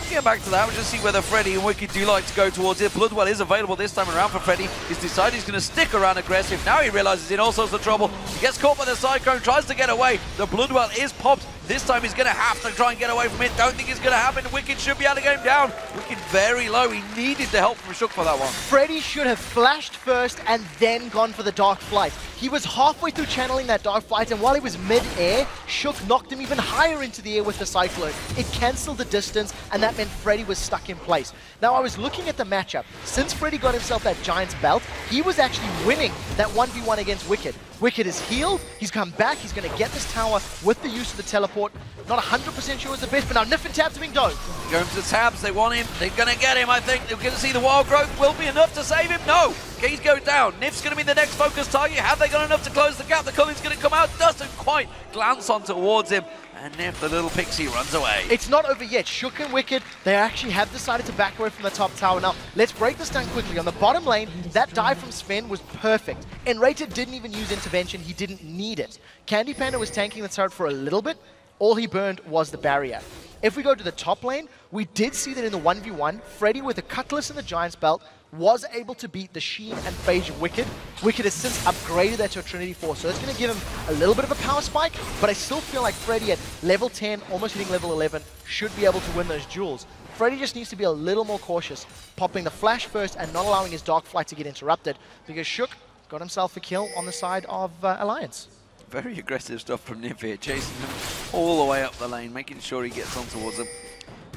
Speaker 5: Get back to that, we'll just see whether Freddy and Wicked do like to go towards it. Bloodwell is available this time around for Freddy. He's decided he's going to stick around aggressive. Now he realizes he's in all sorts of trouble. He gets caught by the Cyclone, tries to get away. The Bloodwell is popped. This time he's going to have to try and get away from it. Don't think it's going to happen. Wicked should be able to get him down. Wicked very low. He needed the help from Shook for that one.
Speaker 7: Freddy should have flashed first and then gone for the Dark Flight. He was halfway through channeling that Dark Flight, and while he was mid-air, Shook knocked him even higher into the air with the Cyclone. It cancelled the distance, and that meant Freddy was stuck in place. Now, I was looking at the matchup. Since Freddy got himself that Giant's Belt, he was actually winning that 1v1 against Wicked. Wicked is healed, he's come back, he's going to get this tower with the use of the teleport. Not 100% sure it's the best, but now Nif and Tabzz are being done.
Speaker 5: Going to the Tabzz, they want him, they're going to get him, I think. They're going to see the Wild Growth will be enough to save him. No, Gaze goes down. Nif's going to be the next focus target. Have they got enough to close the gap? The Culling's going to come out, doesn't quite glance on towards him. And Nif, the little pixie, runs away.
Speaker 7: It's not over yet. Shook and Wicked, they actually have decided to back away from the top tower. Now, let's break this down quickly. On the bottom lane, that dive from Sven was perfect. Enrated didn't even use intervention. He didn't need it. Candy Panda was tanking the turret for a little bit. All he burned was the barrier. If we go to the top lane, we did see that in the 1v1, Freddy with the Cutlass and the Giant's Belt was able to beat the Sheen and Phage Wicked. Wicked has since upgraded that to a Trinity Force, so it's going to give him a little bit of a power spike, but I still feel like Freddy at level 10, almost hitting level 11, should be able to win those duels. Freddy just needs to be a little more cautious, popping the flash first and not allowing his Dark Flight to get interrupted, because Shook got himself a kill on the side of Alliance.
Speaker 5: Very aggressive stuff from Nip here, chasing him all the way up the lane, making sure he gets on towards him.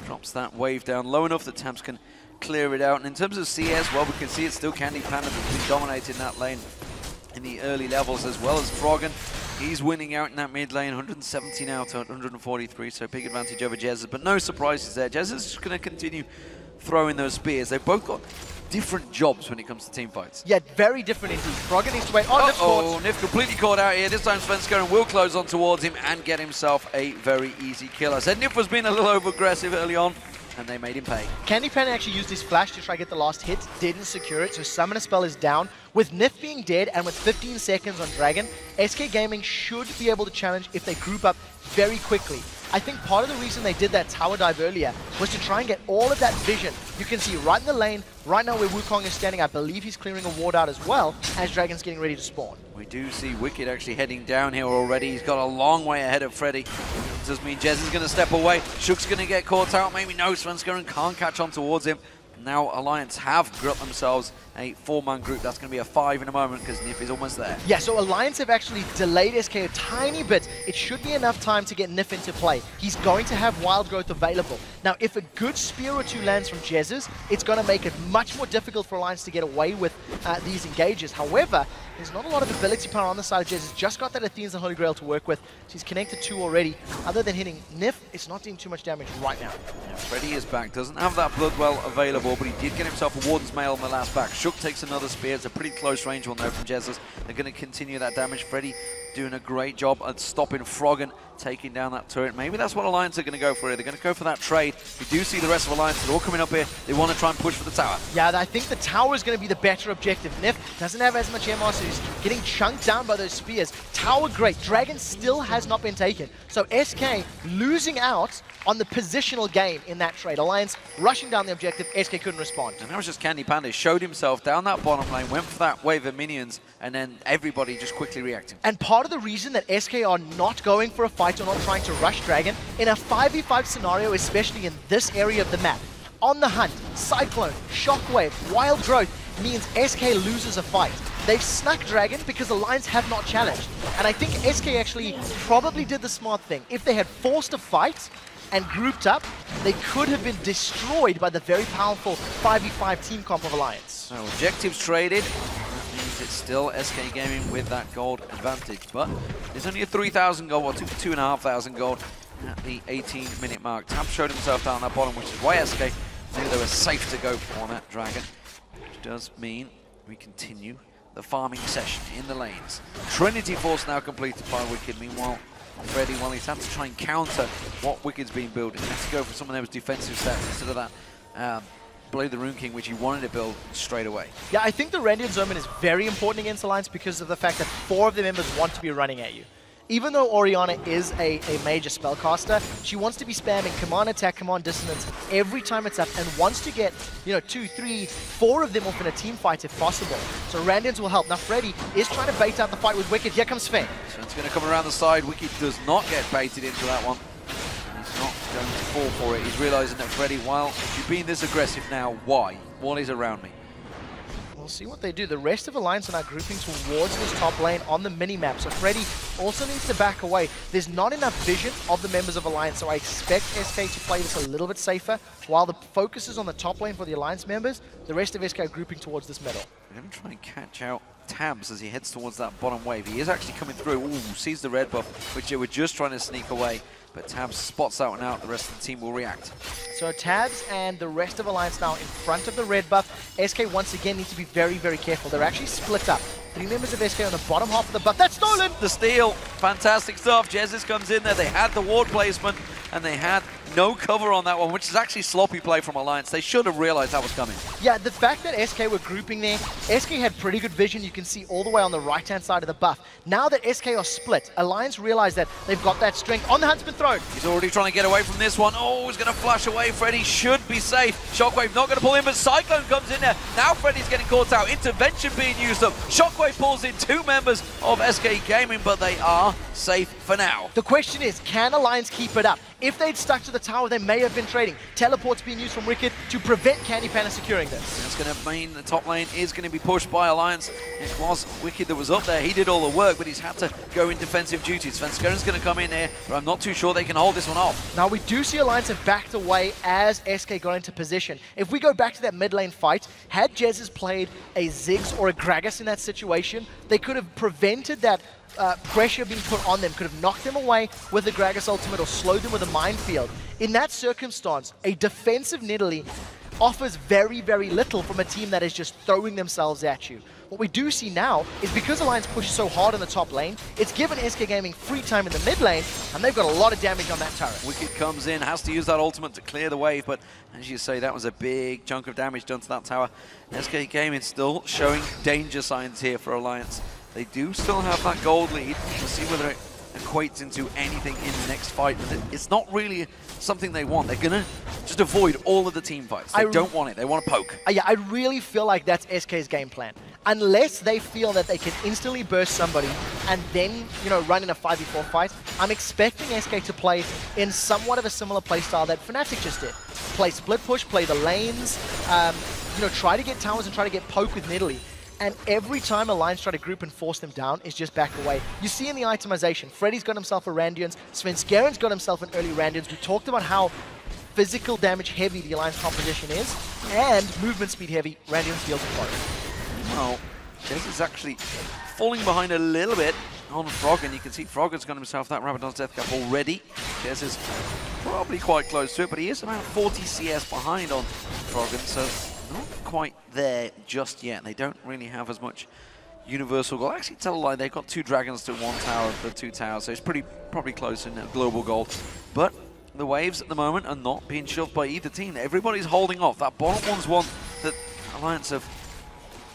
Speaker 5: Drops that wave down low enough that Tabzz can clear it out. And in terms of CS, well, we can see it's still Candy Panda that's been dominating that lane in the early levels, as well as Froggen. He's winning out in that mid lane, 170 now to 143, so big advantage over Tabzz. But no surprises there. Tabzz is just going to continue throwing those spears. They've both got different jobs when it comes to team fights.
Speaker 7: Yeah, very different indeed. Froggen needs to wait. Oh,
Speaker 5: Nif completely caught out here. This time Svenskeren will close on towards him and get himself a very easy kill. I said Nif was being a little over-aggressive early on, and they made him pay.
Speaker 7: Candy Panda actually used his flash to try to get the last hit, didn't secure it, so Summoner Spell is down. With Nif being dead and with 15 seconds on Dragon, SK Gaming should be able to challenge if they group up very quickly. I think part of the reason they did that tower dive earlier was to try and get all of that vision. You can see right in the lane, right now where Wukong is standing, I believe he's clearing a ward out as well, as Dragon's getting ready to spawn.
Speaker 5: We do see Wicked actually heading down here already. He's got a long way ahead of Freddy. Does mean Jez is going to step away. Shook's going to get caught out. Maybe no, Svenskeren can't catch on towards him. Now Alliance have got themselves a 4-man group. That's going to be a 5 in a moment because Nif is almost there.
Speaker 7: Yeah, so Alliance have actually delayed SK a tiny bit. It should be enough time to get Nif into play. He's going to have Wild Growth available. Now, if a good spear or two lands from Jezz's, it's going to make it much more difficult for Alliance to get away with these engages. However, there's not a lot of ability power on the side of Jez. He's just got that Athena's and Holy Grail to work with. So he's connected 2 already. Other than hitting Nif, it's not doing too much damage right now.
Speaker 5: Yeah, Freddy is back. Doesn't have that Bloodwell available, but he did get himself a Warden's Mail on the last back. Shook takes another spear. It's a pretty close range one though from Jezus. They're going to continue that damage. Freddy doing a great job at stopping Froggen, taking down that turret. Maybe that's what Alliance are going to go for here. They're going to go for that trade. We do see the rest of Alliance. They're all coming up here. They want to try and push for the tower.
Speaker 7: Yeah, I think the tower is going to be the better objective. Nif doesn't have as much MR, so he's getting chunked down by those spears. Tower great. Dragon still has not been taken. So SK losing out on the positional game in that trade. Alliance rushing down the objective. SK couldn't respond.
Speaker 5: And that was just Candy Panda. Showed himself down that bottom lane, went for that wave of minions, and then everybody just quickly reacting.
Speaker 7: And part of the reason that SK are not going for a fight or not trying to rush Dragon, in a 5v5 scenario, especially in this area of the map, on the hunt, Cyclone, Shockwave, Wild Growth, means SK loses a fight. They've snuck Dragon because Alliance have not challenged. And I think SK actually probably did the smart thing. If they had forced a fight and grouped up, they could have been destroyed by the very powerful 5v5 team comp of Alliance.
Speaker 5: So objectives traded. That means it's still SK Gaming with that gold advantage. But there's only a 3,000 gold, or 2,500 gold at the 18-minute mark. Tabzz showed himself down that bottom, which is why SK knew they were safe to go for that Dragon. Which does mean we continue the farming session in the lanes. Trinity Force now completed by Wicked. Meanwhile, Freddy, well, he's had to try and counter what Wicked's been building. He had to go for some of those defensive stats instead of that Blade the Rune King, which he wanted to build straight away.
Speaker 7: Yeah, I think the Rendian Zoman is very important against Alliance because of the fact that 4 of the members want to be running at you. Even though Orianna is a major spellcaster, she wants to be spamming command attack, command dissonance every time it's up and wants to get, 2, 3, 4 of them off in a team fight if possible. So Randians will help. Now Freddy is trying to bait out the fight with Wicked. Here comes Sven.
Speaker 5: Sven's going to come around the side. Wicked does not get baited into that one. He's not going to fall for it. He's realizing that Freddy, well, if you're being this aggressive now, why? What is around me?
Speaker 7: We'll see what they do. The rest of Alliance are now grouping towards this top lane on the mini-map. So Freddy also needs to back away. There's not enough vision of the members of Alliance, so I expect SK to play this a little bit safer. While the focus is on the top lane for the Alliance members, the rest of SK are grouping towards this middle.
Speaker 5: We're going to try and catch out Tabzz as he heads towards that bottom wave. He is actually coming through. Ooh, sees the red buff, which they were just trying to sneak away. But Tabzz spots out and out. The rest of the team will react.
Speaker 7: So Tabzz and the rest of Alliance now in front of the red buff. SK once again need to be very, very careful. They're actually split up. 3 members of SK on the bottom half of the buff. That's stolen!
Speaker 5: The steal. Fantastic stuff. Jesus comes in there. They had the ward placement and they had no cover on that one, which is actually sloppy play from Alliance. They should have realized that was coming.
Speaker 7: Yeah, the fact that SK were grouping there, SK had pretty good vision. You can see all the way on the right-hand side of the buff. Now that SK are split, Alliance realize that they've got that strength. On the hunt's been thrown.
Speaker 5: He's already trying to get away from this one. Oh, he's going to flash away. Freddy should be safe. Shockwave not going to pull in, but Cyclone comes in there. Now Freddy's getting caught out. Intervention being used up. Shockwave pulls in 2 members of SK Gaming, but they are safe for now.
Speaker 7: The question is, can Alliance keep it up? If they'd stuck to the tower, they may have been trading. Teleports being used from Wicked to prevent Candy Panda securing this.
Speaker 5: That's going to mean the top lane is going to be pushed by Alliance. It was Wicked that was up there. He did all the work, but he's had to go in defensive duties. Svenskaren's going to come in here, but I'm not too sure they can hold this one off.
Speaker 7: Now, we do see Alliance have backed away as SK got into position. If we go back to that mid lane fight, had Jezz played a Ziggs or a Gragas in that situation, they could have prevented that pressure being put on them, could have knocked them away with the Gragas ultimate or slowed them with a minefield. In that circumstance, a defensive Nidalee offers very, very little from a team that is just throwing themselves at you. What we do see now is because Alliance pushed so hard in the top lane, it's given SK Gaming free time in the mid lane, and they've got a lot of damage on that turret.
Speaker 5: Wicked comes in, has to use that ultimate to clear the wave, but as you say, that was a big chunk of damage done to that tower. SK Gaming still showing danger signs here for Alliance. They do still have that gold lead. We'll see whether it equates into anything in the next fight, but it's not really something they want. They're going to just avoid all of the team fights. They don't want it. They want to poke.
Speaker 7: Yeah, I really feel like that's SK's game plan. Unless they feel that they can instantly burst somebody and then, you know, run in a 5v4 fight, I'm expecting SK to play in somewhat of a similar playstyle that Fnatic just did. Play split push, play the lanes, you know, try to get towers and try to get poke with Nidalee. And every time Alliance try to group and force them down, is just back away. You see in the itemization, Freddy's got himself a Randians, Svenskaren's got himself an early Randians. We talked about how physical damage heavy the Alliance composition is, and movement speed heavy, Randians deals with both.
Speaker 5: Well, Jezz is actually falling behind a little bit on Frog, and you can see Frog has got himself that Rabadon's Death Cap already. Jezz is probably quite close to it, but he is around 40 CS behind on Froggen, so not quite there just yet. They don't really have as much universal goal. Actually, tell a lie, they've got 2 dragons to 1 tower of the 2 towers, so it's probably close in global goal. But the waves at the moment are not being shoved by either team. Everybody's holding off. That bottom one's one that Alliance have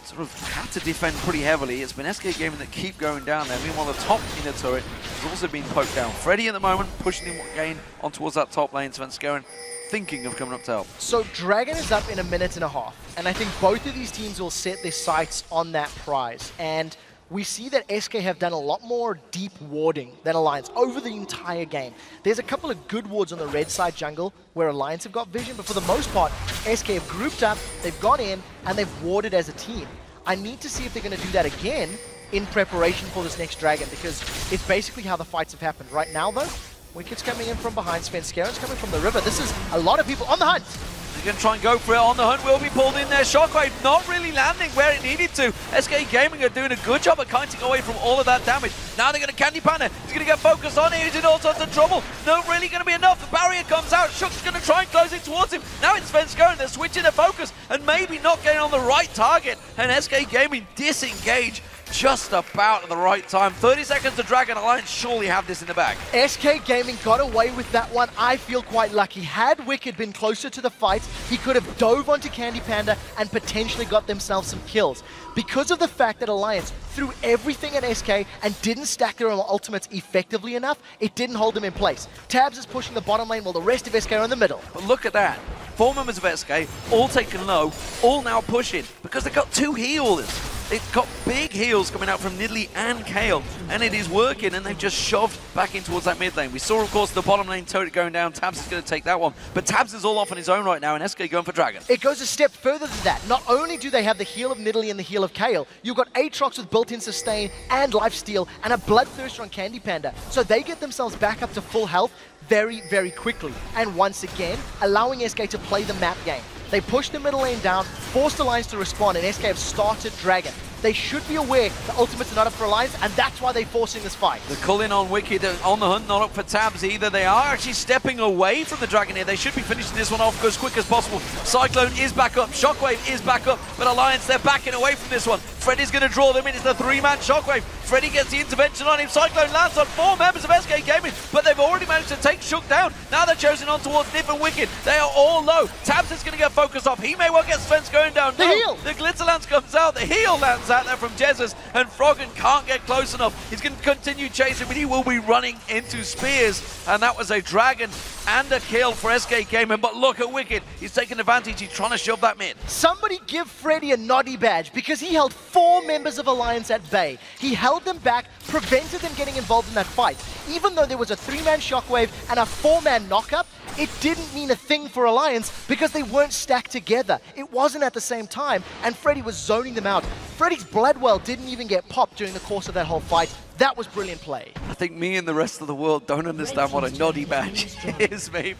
Speaker 5: sort of had to defend pretty heavily. It's been SK Gaming that keep going down there. Meanwhile, the top inner turret has also been poked down. Freddy at the moment pushing him again on towards that top lane. Svenskaren thinking of coming up to help.
Speaker 7: So Dragon is up in a minute and a half, and I think both of these teams will set their sights on that prize. And we see that SK have done a lot more deep warding than Alliance over the entire game. There's a couple of good wards on the red side jungle where Alliance have got vision, but for the most part, SK have grouped up, they've gone in, and they've warded as a team. I need to see if they're going to do that again in preparation for this next Dragon, because it's basically how the fights have happened. Right now, though, Wicked's coming in from behind, Svenskaren's coming from the river. This is a lot of people on the hunt.
Speaker 5: They're going to try and go for it. On the hunt will be pulled in there. Shockwave not really landing where it needed to. SK Gaming are doing a good job of kiting away from all of that damage. Now they're going to Candy Panda. He's going to get focused on it. He's in all sorts of trouble. Not really going to be enough. The barrier comes out. Shook's going to try and close it towards him. Now it's Svenskaren. They're switching their focus and maybe not getting on the right target. And SK Gaming disengage just about at the right time. 30 seconds to Dragon. Alliance surely have this in the bag.
Speaker 7: SK Gaming got away with that one. I feel quite lucky. Had Wicked been closer to the fight, he could have dove onto Candy Panda and potentially got themselves some kills. Because of the fact that Alliance threw everything at SK and didn't stack their own ultimates effectively enough, it didn't hold them in place. Tabzz is pushing the bottom lane while the rest of SK are in the middle.
Speaker 5: But look at that. 4 members of SK, all taken low, all now pushing, because they've got 2 healers. They've got big heals coming out from Nidalee and Kayle, and it is working, and they've just shoved back in towards that mid lane. We saw, of course, the bottom lane turret going down. Tabzz is going to take that one, but Tabzz is all off on his own right now, and SK going for Dragon.
Speaker 7: It goes a step further than that. Not only do they have the heal of Nidalee and the heal of Kayle, you've got Aatrox with built-in sustain and lifesteal, and a Bloodthirster on Candy Panda. So they get themselves back up to full health very, very quickly. And once again, allowing SK to play the map game. They push the middle lane down, forced Alliance to respond, and SK have started Dragon. They should be aware the ultimates are not up for Alliance, and that's why they're forcing this fight.
Speaker 5: The cull-in on Wicked, on the hunt, not up for Tabzz either. They are actually stepping away from the Dragon here. They should be finishing this one off as quick as possible. Cyclone is back up, Shockwave is back up, but Alliance, they're backing away from this one. Freddy's going to draw them in. It's the 3-man Shockwave. Freddy gets the intervention on him. Cyclone lands on 4 members of SK Gaming, but they've already managed to take Shook down. Now they're chosen on towards Nip and Wicked. They are all low. Tabzz is going to get focused off. He may well get Sven's going down.
Speaker 7: The heal!
Speaker 5: The Glitter Lance comes out. The heal lands out there from Tabzz, and Froggen can't get close enough. He's going to continue chasing, but he will be running into Spears, and that was a Dragon and a kill for SK Gaming. But look at Wicked. He's taking advantage. He's trying to shove that mid.
Speaker 7: Somebody give Freddy a noddy badge, because he held 4 members of Alliance at bay. He held them back, prevented them getting involved in that fight. Even though there was a 3-man Shockwave and a 4-man knockup, it didn't mean a thing for Alliance because they weren't stacked together. It wasn't at the same time, and Freddy was zoning them out. Freddy's Bloodwell didn't even get popped during the course of that whole fight. That was brilliant play.
Speaker 5: I think me and the rest of the world don't understand what a noddy badge is, maybe.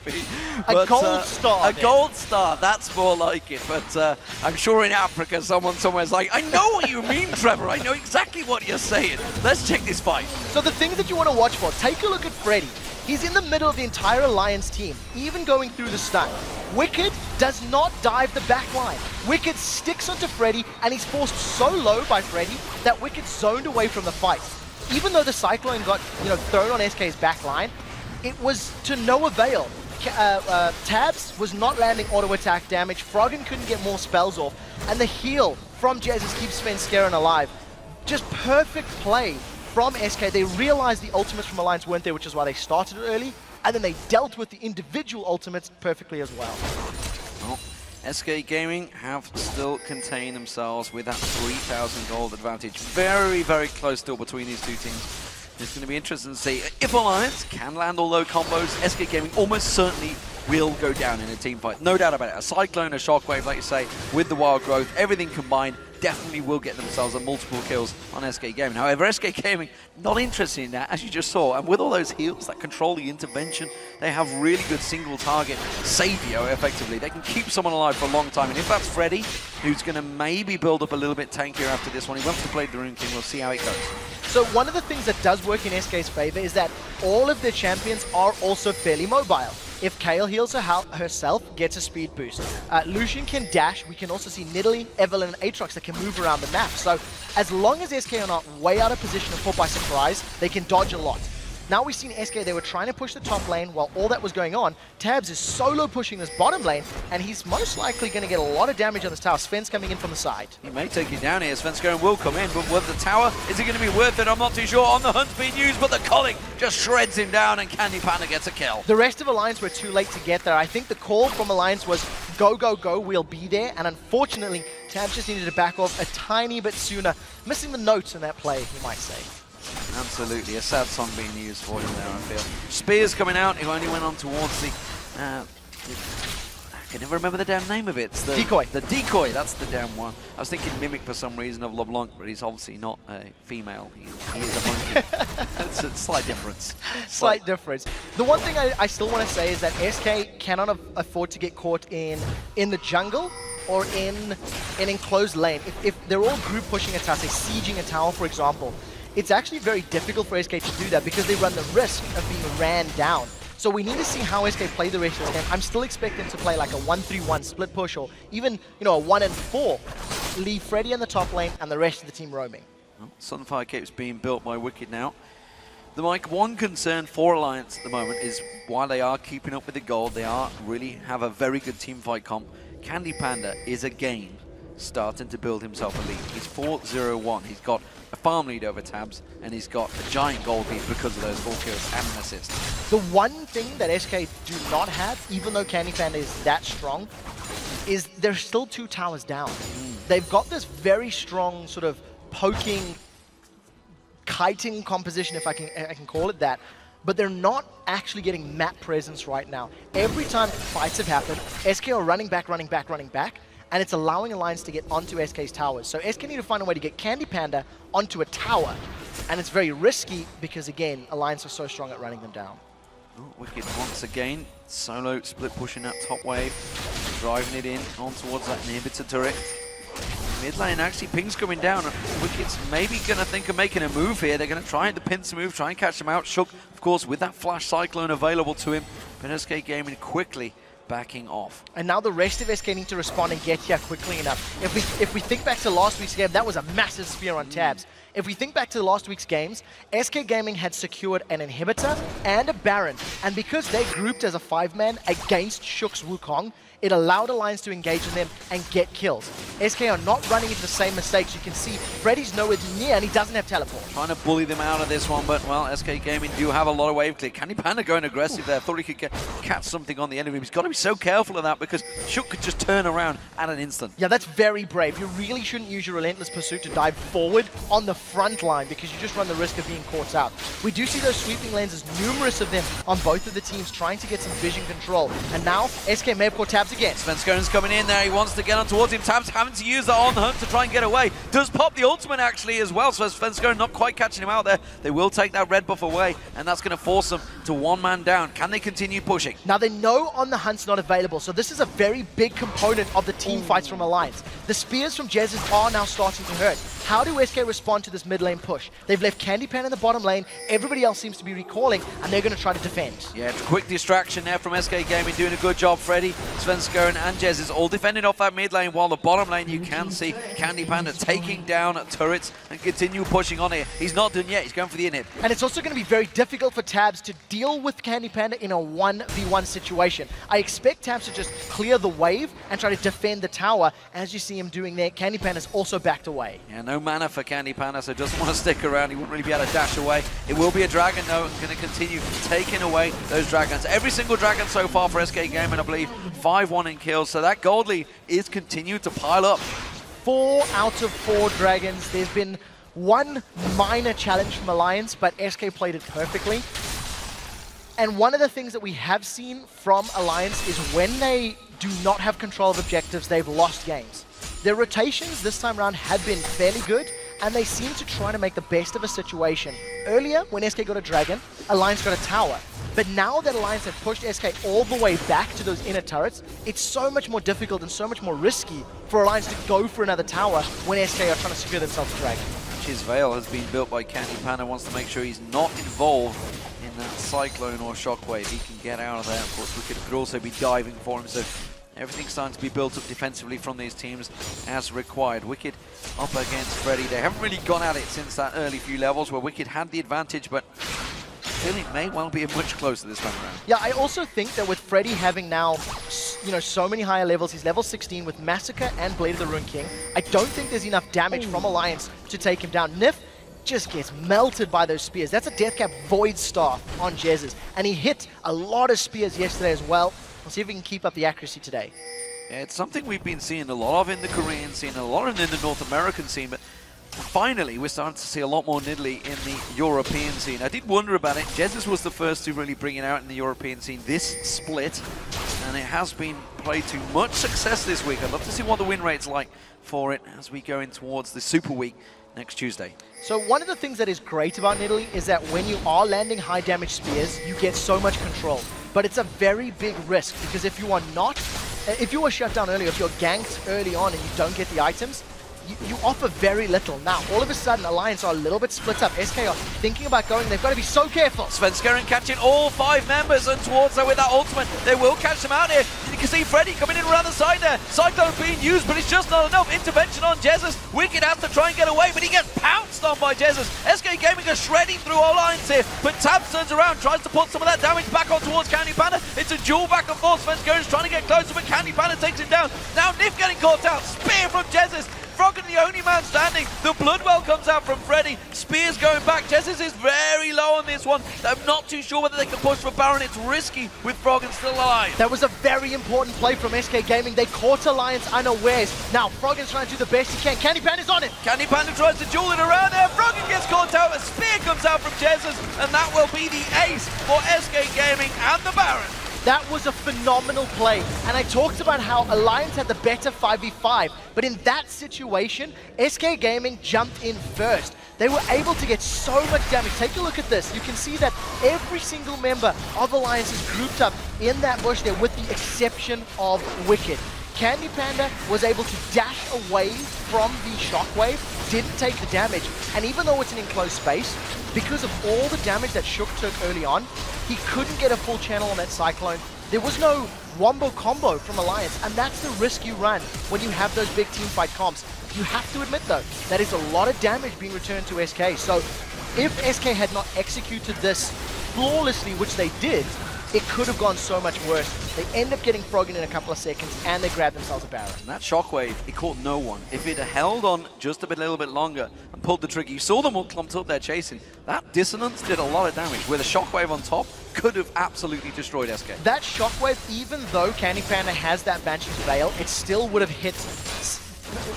Speaker 7: A gold star.
Speaker 5: A gold star, that's more like it. But I'm sure in Africa, someone somewhere's like, I know what you mean, Trevor. I know exactly what you're saying. Let's check this fight.
Speaker 7: So the things that you want to watch for, take a look at Freddy. He's in the middle of the entire Alliance team, even going through the stun. Wicked does not dive the back line. Wicked sticks onto Freddy, and he's forced so low by Freddy that Wicked zoned away from the fight. Even though the Cyclone got thrown on SK's back line, it was to no avail. Tabzz was not landing auto attack damage. Froggen couldn't get more spells off, and the heal from Tabzz keeps Sven Skeren alive. Just perfect play from SK. They realized the ultimates from Alliance weren't there, which is why they started early, and then they dealt with the individual ultimates perfectly as well.
Speaker 5: Well, SK Gaming have still contained themselves with that 3,000 gold advantage. Very, very close still between these two teams. It's going to be interesting to see if Alliance can land all those combos. SK Gaming almost certainly will go down in a team fight. No doubt about it. A Cyclone, a Shockwave, like you say, with the wild growth, everything combined, definitely will get themselves a multiple kills on SK Gaming. However, SK Gaming, not interested in that, as you just saw. And with all those heals that control the intervention, they have really good single target savior, effectively. They can keep someone alive for a long time. And if that's Freddy, who's going to maybe build up a little bit tankier after this one, he wants to play the Rune King. We'll see how it goes.
Speaker 7: So one of the things that does work in SK's favor is that all of their champions are also fairly mobile. If Kayle heals herself, gets a speed boost. Lucian can dash. We can also see Nidalee, Evelynn, and Aatrox that can move around the map. So as long as SK are not way out of position and caught by surprise, they can dodge a lot. Now we've seen SK, they were trying to push the top lane while all that was going on. Tabzz is solo pushing this bottom lane, and he's most likely going to get a lot of damage on this tower. Sven's coming in from the side.
Speaker 5: He may take it down here. Sven Skeren will come in, but with the tower, is it going to be worth it? I'm not too sure. On the hunt's being used, but the Colling just shreds him down, and Candy Panda gets a kill.
Speaker 7: The rest of Alliance were too late to get there. I think the call from Alliance was, go, go, go, we'll be there. And unfortunately, Tabzz just needed to back off a tiny bit sooner. Missing the notes in that play, you might say.
Speaker 5: Absolutely, a sad song being used for him there, I feel. Spears coming out, who only went on towards the... I can never remember the damn name of it. It's the
Speaker 7: Decoy.
Speaker 5: The Decoy, that's the damn one. I was thinking Mimic for some reason of LeBlanc, but he's obviously not a female. He is a monkey. It's a slight difference.
Speaker 7: Slight difference. The one thing I still want to say is that SK cannot afford to get caught in the jungle or in an enclosed lane. If they're all group pushing a tower, say sieging a tower, for example, it's actually very difficult for SK to do that because they run the risk of being ran down. So we need to see how SK play the rest of this game. I'm still expecting to play like a 1-3-1 split push, or even a 1-4. Leave Freddy in the top lane and the rest of the team roaming.
Speaker 5: Well, Sunfire Cape's being built by Wicked now. The one concern for Alliance at the moment is while they are keeping up with the gold, they really have a very good team fight comp. Candy Panda is again starting to build himself a lead. He's 4-0-1. He's got a farm lead over Tabzz, and he's got a giant gold lead because of those 4 kills and an assist.
Speaker 7: The one thing that SK do not have, even though Candy Panda is that strong, is they're still 2 towers down. They've got this very strong sort of poking, kiting composition, if I can call it that, but they're not actually getting map presence right now. Every time fights have happened, SK are running back, and it's allowing Alliance to get onto SK's towers. So SK need to find a way to get Candy Panda onto a tower, and it's very risky because, again, Alliance are so strong at running them down.
Speaker 5: Oh, Wicked once again, solo split pushing that top wave, driving it in on towards that inhibitor turret. Mid lane, actually, Ping's coming down. Wicked's maybe going to think of making a move here. They're going to try the pincer move, try and catch him out. Shook, of course, with that flash cyclone available to him. But SK Gaming quickly backing off.
Speaker 7: And now the rest of SK need to respond and get here quickly enough. If we think back to last week's game, that was a massive spear on Tabzz. If we think back to last week's games, SK Gaming had secured an inhibitor and a Baron. And because they grouped as a 5-man against Shook's Wukong, it allowed Alliance to engage in them and get kills. SK are not running into the same mistakes. You can see Freddy's nowhere near and he doesn't have teleport.
Speaker 5: Trying to bully them out of this one, but, well, SK Gaming do have a lot of wave clear. Candy Panda going aggressive there. Thought he could catch something on the end of him. He's got to be so careful of that because Shook could just turn around at an instant.
Speaker 7: Yeah, that's very brave. You really shouldn't use your Relentless Pursuit to dive forward on the front line because you just run the risk of being caught out. We do see those sweeping lenses, numerous of them on both of the teams trying to get some vision control. And now SK may have caught Tabzz again.
Speaker 5: Svenskone's coming in there. He wants to get on towards him. Tabzz having to use that on the hunt to try and get away. Does pop the ultimate actually as well, so Svenskone not quite catching him out there. They will take that red buff away, and that's going to force them to one man down. Can they continue pushing?
Speaker 7: Now they know on the hunt's not available, so this is a very big component of the team fights from Alliance. The spears from Jez's are now starting to hurt. How do SK respond to this mid lane push? They've left Candy Pan in the bottom lane, everybody else seems to be recalling, and they're going to try to defend.
Speaker 5: Yeah, quick distraction there from SK Gaming, doing a good job. Freddy, Svenskone and Jez is all defending off that mid lane, while the bottom lane you can see Candy Panda taking down turrets and continue pushing on here. He's not done yet, he's going for the inhib.
Speaker 7: And it's also going to be very difficult for Tabzz to deal with Candy Panda in a 1v1 situation. I expect Tabzz to just clear the wave and try to defend the tower. As you see him doing there, Candy Panda's also backed away.
Speaker 5: Yeah, no mana for Candy Panda, so doesn't want to stick around. He wouldn't really be able to dash away. It will be a dragon though, going to continue taking away those dragons. Every single dragon so far for SK Gaming, I believe, 5-1 in kills, so that gold lead is continuing to pile up.
Speaker 7: 4 out of 4 dragons. There's been one minor challenge from Alliance, but SK played it perfectly. And one of the things that we have seen from Alliance is when they do not have control of objectives, they've lost games. Their rotations this time around have been fairly good, and they seem to try to make the best of a situation. Earlier, when SK got a dragon, Alliance got a tower. But now that Alliance have pushed SK all the way back to those inner turrets, it's so much more difficult and so much more risky for Alliance to go for another tower when SK are trying to secure themselves a dragon.
Speaker 5: His Veil has been built by Candy Panda, wants to make sure he's not involved in that Cyclone or Shockwave. He can get out of there. Of course, Wicked could also be diving for him, so everything's starting to be built up defensively from these teams as required. Wicked up against Freddy. They haven't really gone at it since that early few levels where Wicked had the advantage, but I feel it may well be much closer this time around.
Speaker 7: Yeah, I also think that with Freddy having now, you know, so many higher levels, he's level 16 with Massacre and Blade of the Rune King, I don't think there's enough damage from Alliance to take him down. Nif just gets melted by those spears. That's a Deathcap Void Staff on Jez's, and he hit a lot of spears yesterday as well. We'll see if we can keep up the accuracy today.
Speaker 5: Yeah, it's something we've been seeing a lot of in the Korean scene, a lot of in the North American scene, but finally we're starting to see a lot more Nidalee in the European scene. I did wonder about it. Jesus was the first to really bring it out in the European scene this split, and it has been played to much success this week. I'd love to see what the win rate's like for it as we go in towards the Super Week next Tuesday.
Speaker 7: So one of the things that is great about Nidalee is that when you are landing high damage spears, you get so much control. But it's a very big risk because if you are not, if you were shut down early, if you're ganked early on and you don't get the items, you offer very little. Now, all of a sudden, Alliance are a little bit split up. SK are thinking about going. They've got to be so careful.
Speaker 5: Svenskone catching all 5 members and towards her with that ultimate. They will catch them out here. You can see Freddy coming in around the side there. Cyclone being used, but it's just not enough. Intervention on Jesus. Wicked has to try and get away, but he gets pounced on by Jesus. SK Gaming are shredding through Alliance here, but Tabzz turns around, tries to put some of that damage back on towards Candy Panda. It's a duel back and forth. Svenskone's trying to get closer, but Candy Panda takes him down. Now Nif getting caught out. Spear from Jesus. Froggen the only man standing. The Bloodwell comes out from Freddy. Spears going back. Jesus is very low on this one. I'm not too sure whether they can push for Baron. It's risky with Froggen still alive.
Speaker 7: That was a very important play from SK Gaming. They caught Alliance unawares. Now Froggen's trying to do the best he can. Candy Panda's on it.
Speaker 5: Candy Panda tries to duel it around there. Froggen gets caught out. A spear comes out from Jesus, and that will be the ace for SK Gaming and the Baron.
Speaker 7: That was a phenomenal play, and I talked about how Alliance had the better 5v5, but in that situation, SK Gaming jumped in first. They were able to get so much damage. Take a look at this. You can see that every single member of Alliance is grouped up in that bush there with the exception of Wicked. Candy Panda was able to dash away from the shockwave, didn't take the damage, and even though it's an enclosed space, because of all the damage that Shook took early on, he couldn't get a full channel on that Cyclone. There was no wombo combo from Alliance, and that's the risk you run when you have those big team fight comps. You have to admit, though, that is a lot of damage being returned to SK. So if SK had not executed this flawlessly, which they did, it could have gone so much worse. They end up getting frogged in a couple of seconds, and they grab themselves a Baron.
Speaker 5: And that shockwave, it caught no one. If it had held on just a little bit longer and pulled the trigger, you saw them all clumped up there chasing. That dissonance did a lot of damage. With a shockwave on top, could have absolutely destroyed SK.
Speaker 7: That shockwave, even though Candy Panda has that Banshee's Veil, it still would have hit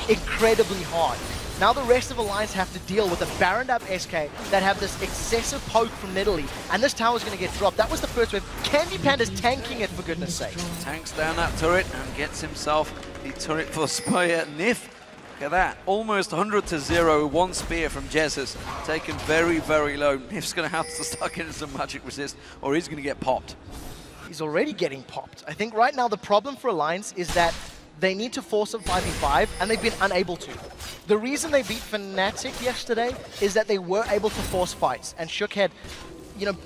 Speaker 7: incredibly hard. Now the rest of Alliance have to deal with a Baroned up SK that have this excessive poke from Nidalee, and this tower's going to get dropped. That was the first wave. Candy Panda's tanking it, for goodness sake.
Speaker 5: Tanks down that turret and gets himself the turret for Spire. Nif, look at that, almost 100 to 0. One spear from Jesus, taken very, very low. Nif's going to have to start getting some magic resist, or he's going to get popped.
Speaker 7: He's already getting popped. I think right now the problem for Alliance is that they need to force a 5v5, and they've been unable to. The reason they beat Fnatic yesterday is that they were able to force fights, and Shook had, you know,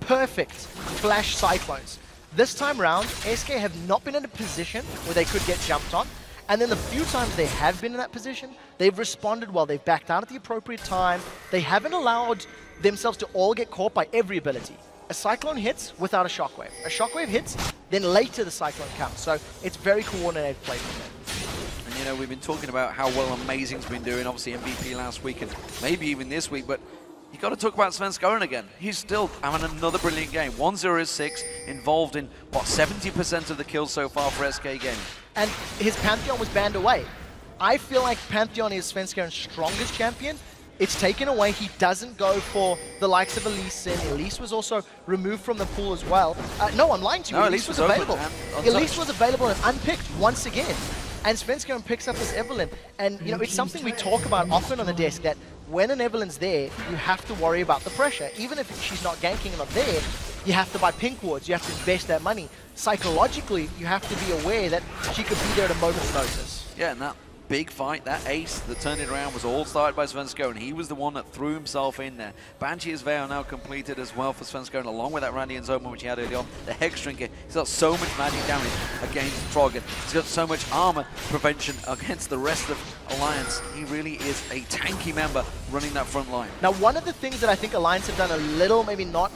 Speaker 7: perfect flash cyclones. This time round, SK have not been in a position where they could get jumped on, and then the few times they have been in that position, they've responded well. They've backed out at the appropriate time. They haven't allowed themselves to all get caught by every ability. A Cyclone hits without a Shockwave. A Shockwave hits, then later the Cyclone comes. So it's very coordinated play from them.
Speaker 5: And you know, we've been talking about how well Amazing's been doing, obviously MVP last week and maybe even this week, but you got to talk about Svenskeren again. He's still having another brilliant game. 1-0-6, involved in, what, 70% of the kills so far for SK Gaming. And
Speaker 7: his Pantheon was banned away. I feel like Pantheon is Svenskeren's strongest champion. It's taken away. He doesn't go for the likes of Elise. Elise was also removed from the pool as well. No, I'm lying to you.
Speaker 5: No,
Speaker 7: Elise was available. Elise was available and unpicked once again. And Svenskeren picks up this Evelynn. And, you know, it's something we talk about often on the desk, that when an Evelynn's there, you have to worry about the pressure. Even if she's not ganking and not there, you have to buy pink wards. You have to invest that money. Psychologically, you have to be aware that she could be there at a moment's notice.
Speaker 5: Yeah, and that big fight, that ace that turned it around, was all started by Svenskeren. He was the one that threw himself in there. Banshee's Veil now completed as well for Svenskeren, along with that Randy Zoma which he had early on. The Hex Drinker, he's got so much magic damage against Froggen. He's got so much armor prevention against the rest of Alliance. He really is a tanky member running that front line.
Speaker 7: Now, one of the things that I think Alliance have done a little, maybe not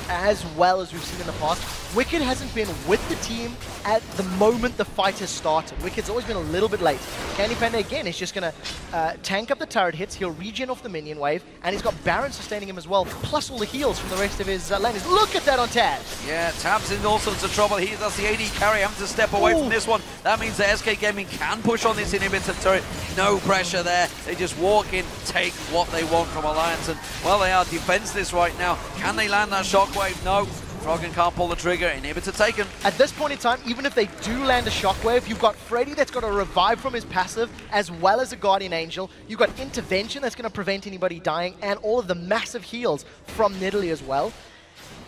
Speaker 7: as well as we've seen in the past, Wicked hasn't been with the team at the moment the fight has started. Wicked's always been a little bit late. Candy Panda, again, is just going to tank up the turret hits. He'll regen off the minion wave, and he's got Baron sustaining him as well, plus all the heals from the rest of his laners. Look at that on Tabzz!
Speaker 5: Yeah, Tabzz in all sorts of trouble. That's the AD carry having to step away from this one. That means that SK Gaming can push on this inhibitor turret. No pressure there. They just walk in, take what they want from Alliance, and, well, they are defenseless right now. Can they land that shockwave? No. Froggen can't pull the trigger. Inhibitor taken.
Speaker 7: At this point in time, even if they do land a shockwave, you've got Freddy that's got a revive from his passive, as well as a Guardian Angel. You've got intervention that's going to prevent anybody dying, and all of the massive heals from Nidalee as well.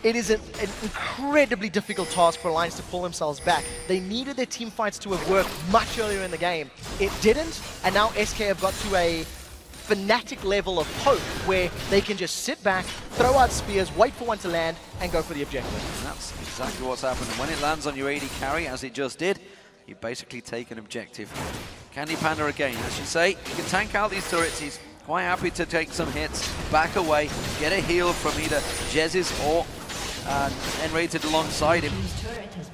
Speaker 7: It is an incredibly difficult task for Alliance to pull themselves back. They needed their team fights to have worked much earlier in the game. It didn't, and now SK have got to a Fnatic level of hope where they can just sit back, throw out spears, wait for one to land, and go for the objective.
Speaker 5: And that's exactly what's happened. When it lands on your AD carry, as it just did, you basically take an objective. Candy Panda again, as you say, you can tank out these turrets. He's quite happy to take some hits, back away, get a heal from either Jez's or N-rated alongside him.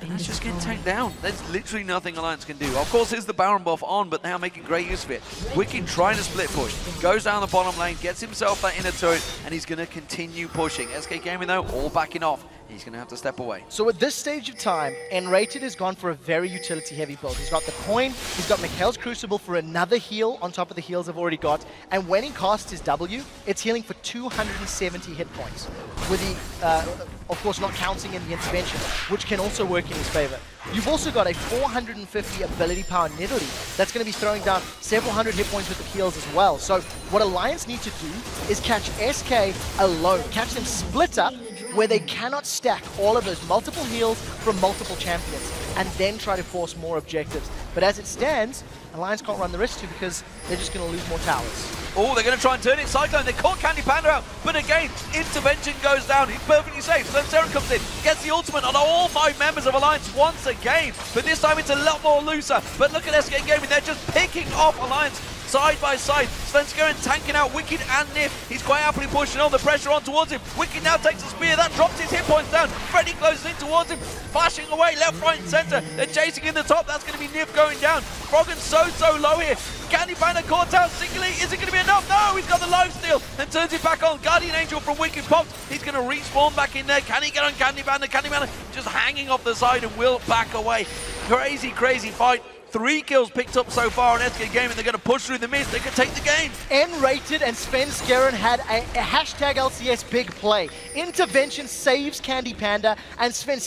Speaker 5: And that's just getting tanked down. There's literally nothing Alliance can do. Of course, there's the Baron buff on, but they are making great use of it. Wicked trying to split push. Goes down the bottom lane, gets himself that inner turret, and he's going to continue pushing. SK Gaming, though, all backing off. He's going to have to step away.
Speaker 7: So at this stage of time, N-rated has gone for a very utility-heavy build. He's got the coin, he's got Mikhail's Crucible for another heal on top of the heals I've already got, and when he casts his W, it's healing for 270 hit points. With the, of course, not counting in the intervention, which can also work in his favor. You've also got a 450 ability power Nidalee that's going to be throwing down several hundred hit points with the heals as well. So what Alliance need to do is catch SK alone, catch them split up where they cannot stack all of those multiple heals from multiple champions, and then try to force more objectives. But as it stands, Alliance can't run the risk to, because they're just going to lose more towers.
Speaker 5: Oh, they're going to try and turn it. Cyclone, they caught Candy Panda out. But again, intervention goes down. He's perfectly safe. Sven comes in, gets the ultimate on all 5 members of Alliance once again. But this time it's a lot more looser. But look at SK Gaming, they're just picking off Alliance side by side. Sven tanking out Wicked and Nif. He's quite happily pushing all the pressure on towards him. Wicked now takes a spear. That drops his hit points down. Freddy closes in towards him, flashing away left, right, and center. They're chasing in the top. That's going to be Nif going down. Froggen's so low here. Candy Panda caught out singly. Is it going to be enough? No, he's got the life steal and turns it back on. Guardian Angel from Wicked pops. He's going to respawn back in there. Can he get on Candy Panda? Candy Panda just hanging off the side and will back away. Crazy fight. 3 kills picked up so far on SK Gaming. They're going to push through the mist. They could take the game.
Speaker 7: N-rated and Sven had a hashtag LCS big play. Intervention saves Candy Panda, and Sven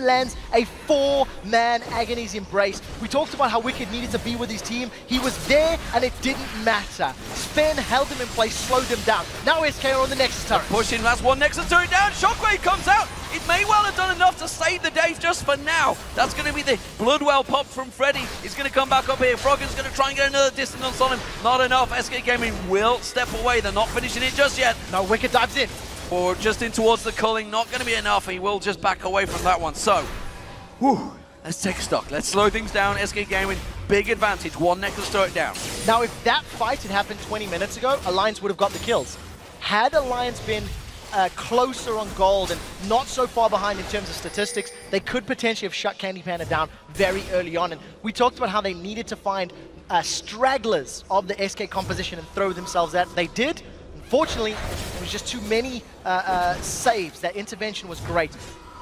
Speaker 7: lands a 4-man Agony's Embrace. We talked about how Wicked needed to be with his team. He was there, and it didn't matter. Sven held him in place, slowed him down. Now SK are on the Nexus turret.
Speaker 5: Pushing, that's one Nexus turret down. Shockwave comes out. It may well have done enough to save the day just for now. That's going to be the Bloodwell pop from Freddy. He's going to come back up here. Froggen's going to try and get another distance on him. Not enough. SK Gaming will step away. They're not finishing it just yet.
Speaker 7: No, Wicked dives in.
Speaker 5: Or just in towards the culling. Not going to be enough. He will just back away from that one. So, whew, let's take stock. Let's slow things down. SK Gaming, big advantage. 1 Nexus turret down.
Speaker 7: Now, if that fight had happened 20 minutes ago, Alliance would have got the kills. Had Alliance been closer on gold and not so far behind in terms of statistics, they could potentially have shut Candy Panda down very early on. And we talked about how they needed to find stragglers of the SK composition and throw themselves at. They did. Unfortunately, it was just too many saves. That intervention was great.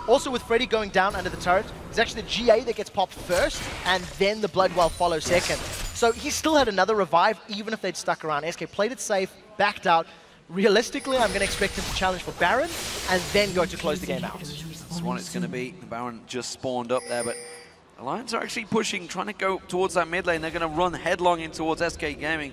Speaker 7: Also, with Freddy going down under the turret, it's actually the GA that gets popped first, and then the Bloodwell follows second. So he still had another revive, even if they'd stuck around. SK played it safe, backed out. Realistically, I'm going to expect him to challenge for Baron and then go to close the game out.
Speaker 5: That's what it's going to be. The Baron just spawned up there, but Alliance are actually pushing, trying to go towards that mid lane. They're going to run headlong in towards SK Gaming.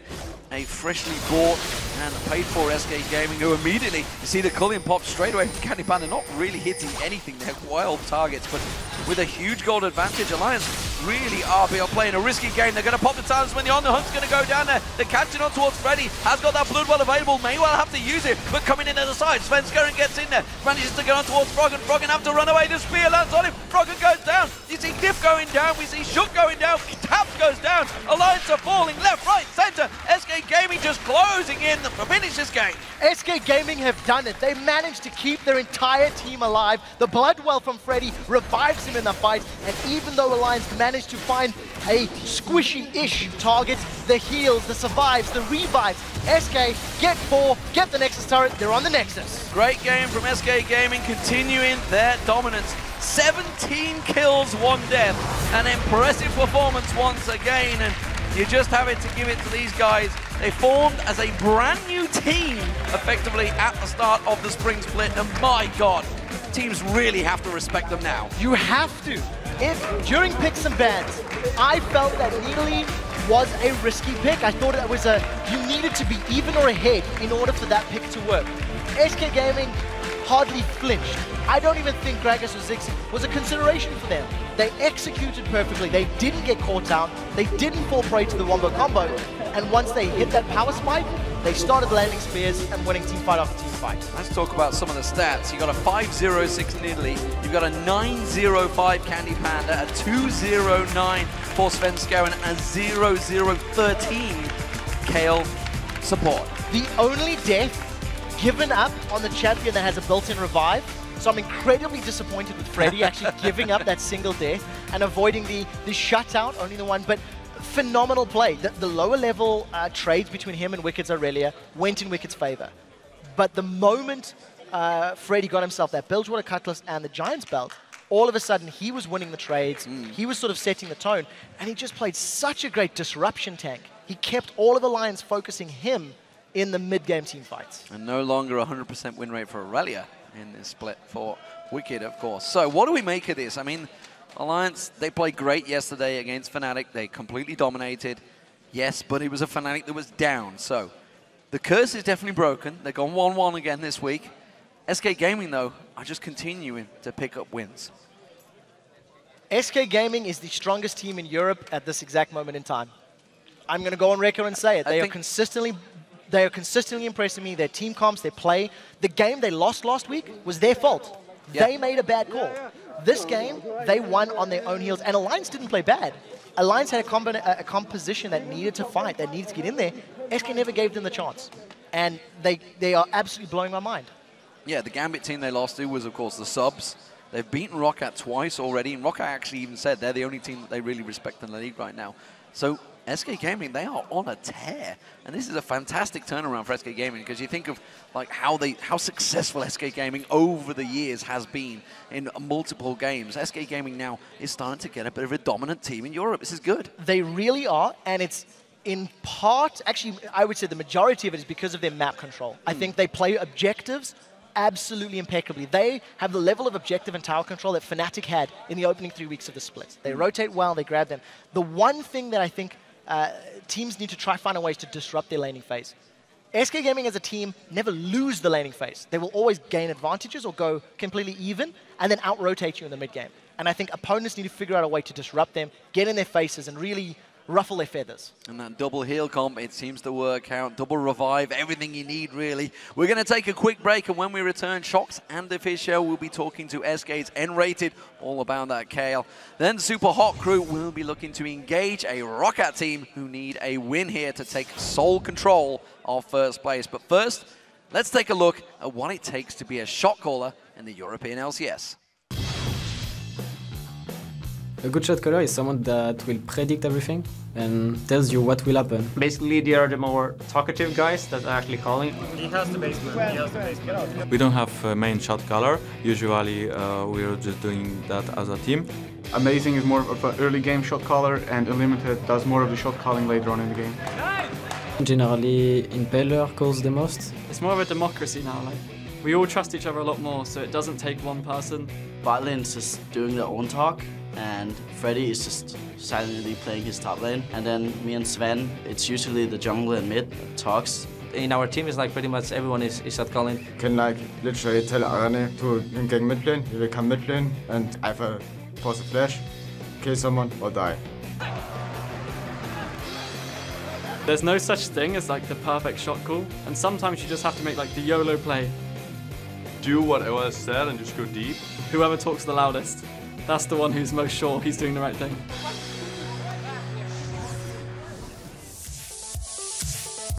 Speaker 5: A freshly bought and paid for SK Gaming, who immediately, you see the Cullion pop straight away from Candy Panda, not really hitting anything. They're wild targets, but with a huge gold advantage, Alliance really are playing a risky game. They're going to pop the talisman. The On The Hunt's going to go down there. They're catching on towards Freddy. Has got that Bloodwell available. May well have to use it, but coming in at the side. Sven gets in there. Manages to get on towards Froggen. Froggen have to run away. The spear lands on him. Froggen goes down. You see Nif going down. We see Shook going down. Tabzz goes down. Alliance are falling left, right, center. SK Gaming just closing in to finish this game.
Speaker 7: SK Gaming have done it. They managed to keep their entire team alive. The Bloodwell from Freddy revives him in the fight, and even though Alliance managed to find a squishy-ish target, the heals, the survives, the revives, SK get 4, get the Nexus turret, they're on the Nexus.
Speaker 5: Great game from SK Gaming, continuing their dominance. 17 kills, 1 death. An impressive performance once again, and you just have it to give it to these guys. They formed as a brand new team, effectively, at the start of the spring split, and my God, teams really have to respect them now.
Speaker 7: You have to. If during picks and bans, I felt that Needly was a risky pick. I thought that was you needed to be even or ahead in order for that pick to work. SK Gaming hardly flinched. I don't even think Gragas or Ziggs was a consideration for them. They executed perfectly. They didn't get caught out. They didn't fall prey to the wombo combo. And once they hit that power spike, they started landing spears and winning team fight after team fight.
Speaker 5: Let's talk about some of the stats. You got a 5-0-6 Nidalee. You've got a 9-0-5 Candy Panda, a 2-0-9 for Sven and a 0-0-13 Kale support.
Speaker 7: The only death given up on the champion that has a built-in revive. So I'm incredibly disappointed with Freddy actually giving up that single death and avoiding the shutout, only the one. But phenomenal play. The lower level trades between him and Wicked's Aurelia went in Wicked's favor. But the moment Freddy got himself that Bilgewater Cutlass and the Giant's Belt, all of a sudden he was winning the trades. He was sort of setting the tone. And he just played such a great disruption tank. He kept all of Alliance focusing him in the mid-game team fights.
Speaker 5: And no longer 100% win rate for Aurelia in this split for Wicked, of course. So what do we make of this? I mean, Alliance, they played great yesterday against Fnatic. They completely dominated. Yes, but it was a Fnatic that was down. So the curse is definitely broken. They've gone 1-1 again this week. SK Gaming, though, are just continuing to pick up wins.
Speaker 7: SK Gaming is the strongest team in Europe at this exact moment in time. I'm going to go on record and say it. They are consistently They are consistently impressing me. Their team comps, their play. The game they lost last week was their fault. Yeah. They made a bad call. This game, they won on their own heels, and Alliance didn't play bad. Alliance had a composition that needed to fight, that needed to get in there. SK never gave them the chance, and they are absolutely blowing my mind.
Speaker 5: Yeah, the Gambit team they lost to was, of course, the Subs. They've beaten Roccat twice already, and Roccat actually even said they're the only team that they really respect in the league right now. So SK Gaming, they are on a tear, and this is a fantastic turnaround for SK Gaming, because you think of like how successful SK Gaming over the years has been in multiple games. SK Gaming now is starting to get a bit of a dominant team in Europe. This is good.
Speaker 7: They really are, and it's in part, actually, I would say the majority of it is because of their map control. I think they play objectives absolutely impeccably. They have the level of objective and tower control that Fnatic had in the opening 3 weeks of the splits. They rotate well, they grab them. The one thing that I think teams need to try find a way to disrupt their laning phase. SK Gaming as a team never lose the laning phase. They will always gain advantages or go completely even and then out-rotate you in the mid-game. And I think opponents need to figure out a way to disrupt them, get in their faces, and really ruffle their feathers.
Speaker 5: And that double heal comp, it seems to work out. Double revive, everything you need, really. We're going to take a quick break, and when we return, Shox and Official will be talking to SK's N-rated, all about that Kale. Then Super Hot Crew will be looking to engage a Roccat team who need a win here to take sole control of first place. But first, let's take a look at what it takes to be a shot caller in the European LCS.
Speaker 8: A good shot caller is someone that will predict everything and tells you what will happen.
Speaker 9: Basically, they are the more talkative guys that are actually calling.
Speaker 10: He has the basement.
Speaker 11: We don't have a main shot caller. Usually, we're just doing that as a team.
Speaker 12: Amazing is more of an early game shot caller, and Unlimited does more of the shot calling later on in the game.
Speaker 8: Generally, Impaler calls the most.
Speaker 13: It's more of a democracy now. Like, we all trust each other a lot more, so it doesn't take one person.
Speaker 14: Botlane's just doing their own talk, and Freddy is just silently playing his top lane. And then me and Sven, it's usually the jungle and mid that talks.
Speaker 15: In our team, it's like pretty much everyone is shot calling.
Speaker 16: Can like literally tell Arane to gang mid lane, he will come mid lane, and either force a flash, kill someone, or die.
Speaker 13: There's no such thing as like the perfect shot call, and sometimes you just have to make like the YOLO play.
Speaker 11: Do whatever is said and just go deep.
Speaker 13: Whoever talks the loudest, that's the one who's most sure he's doing the right thing.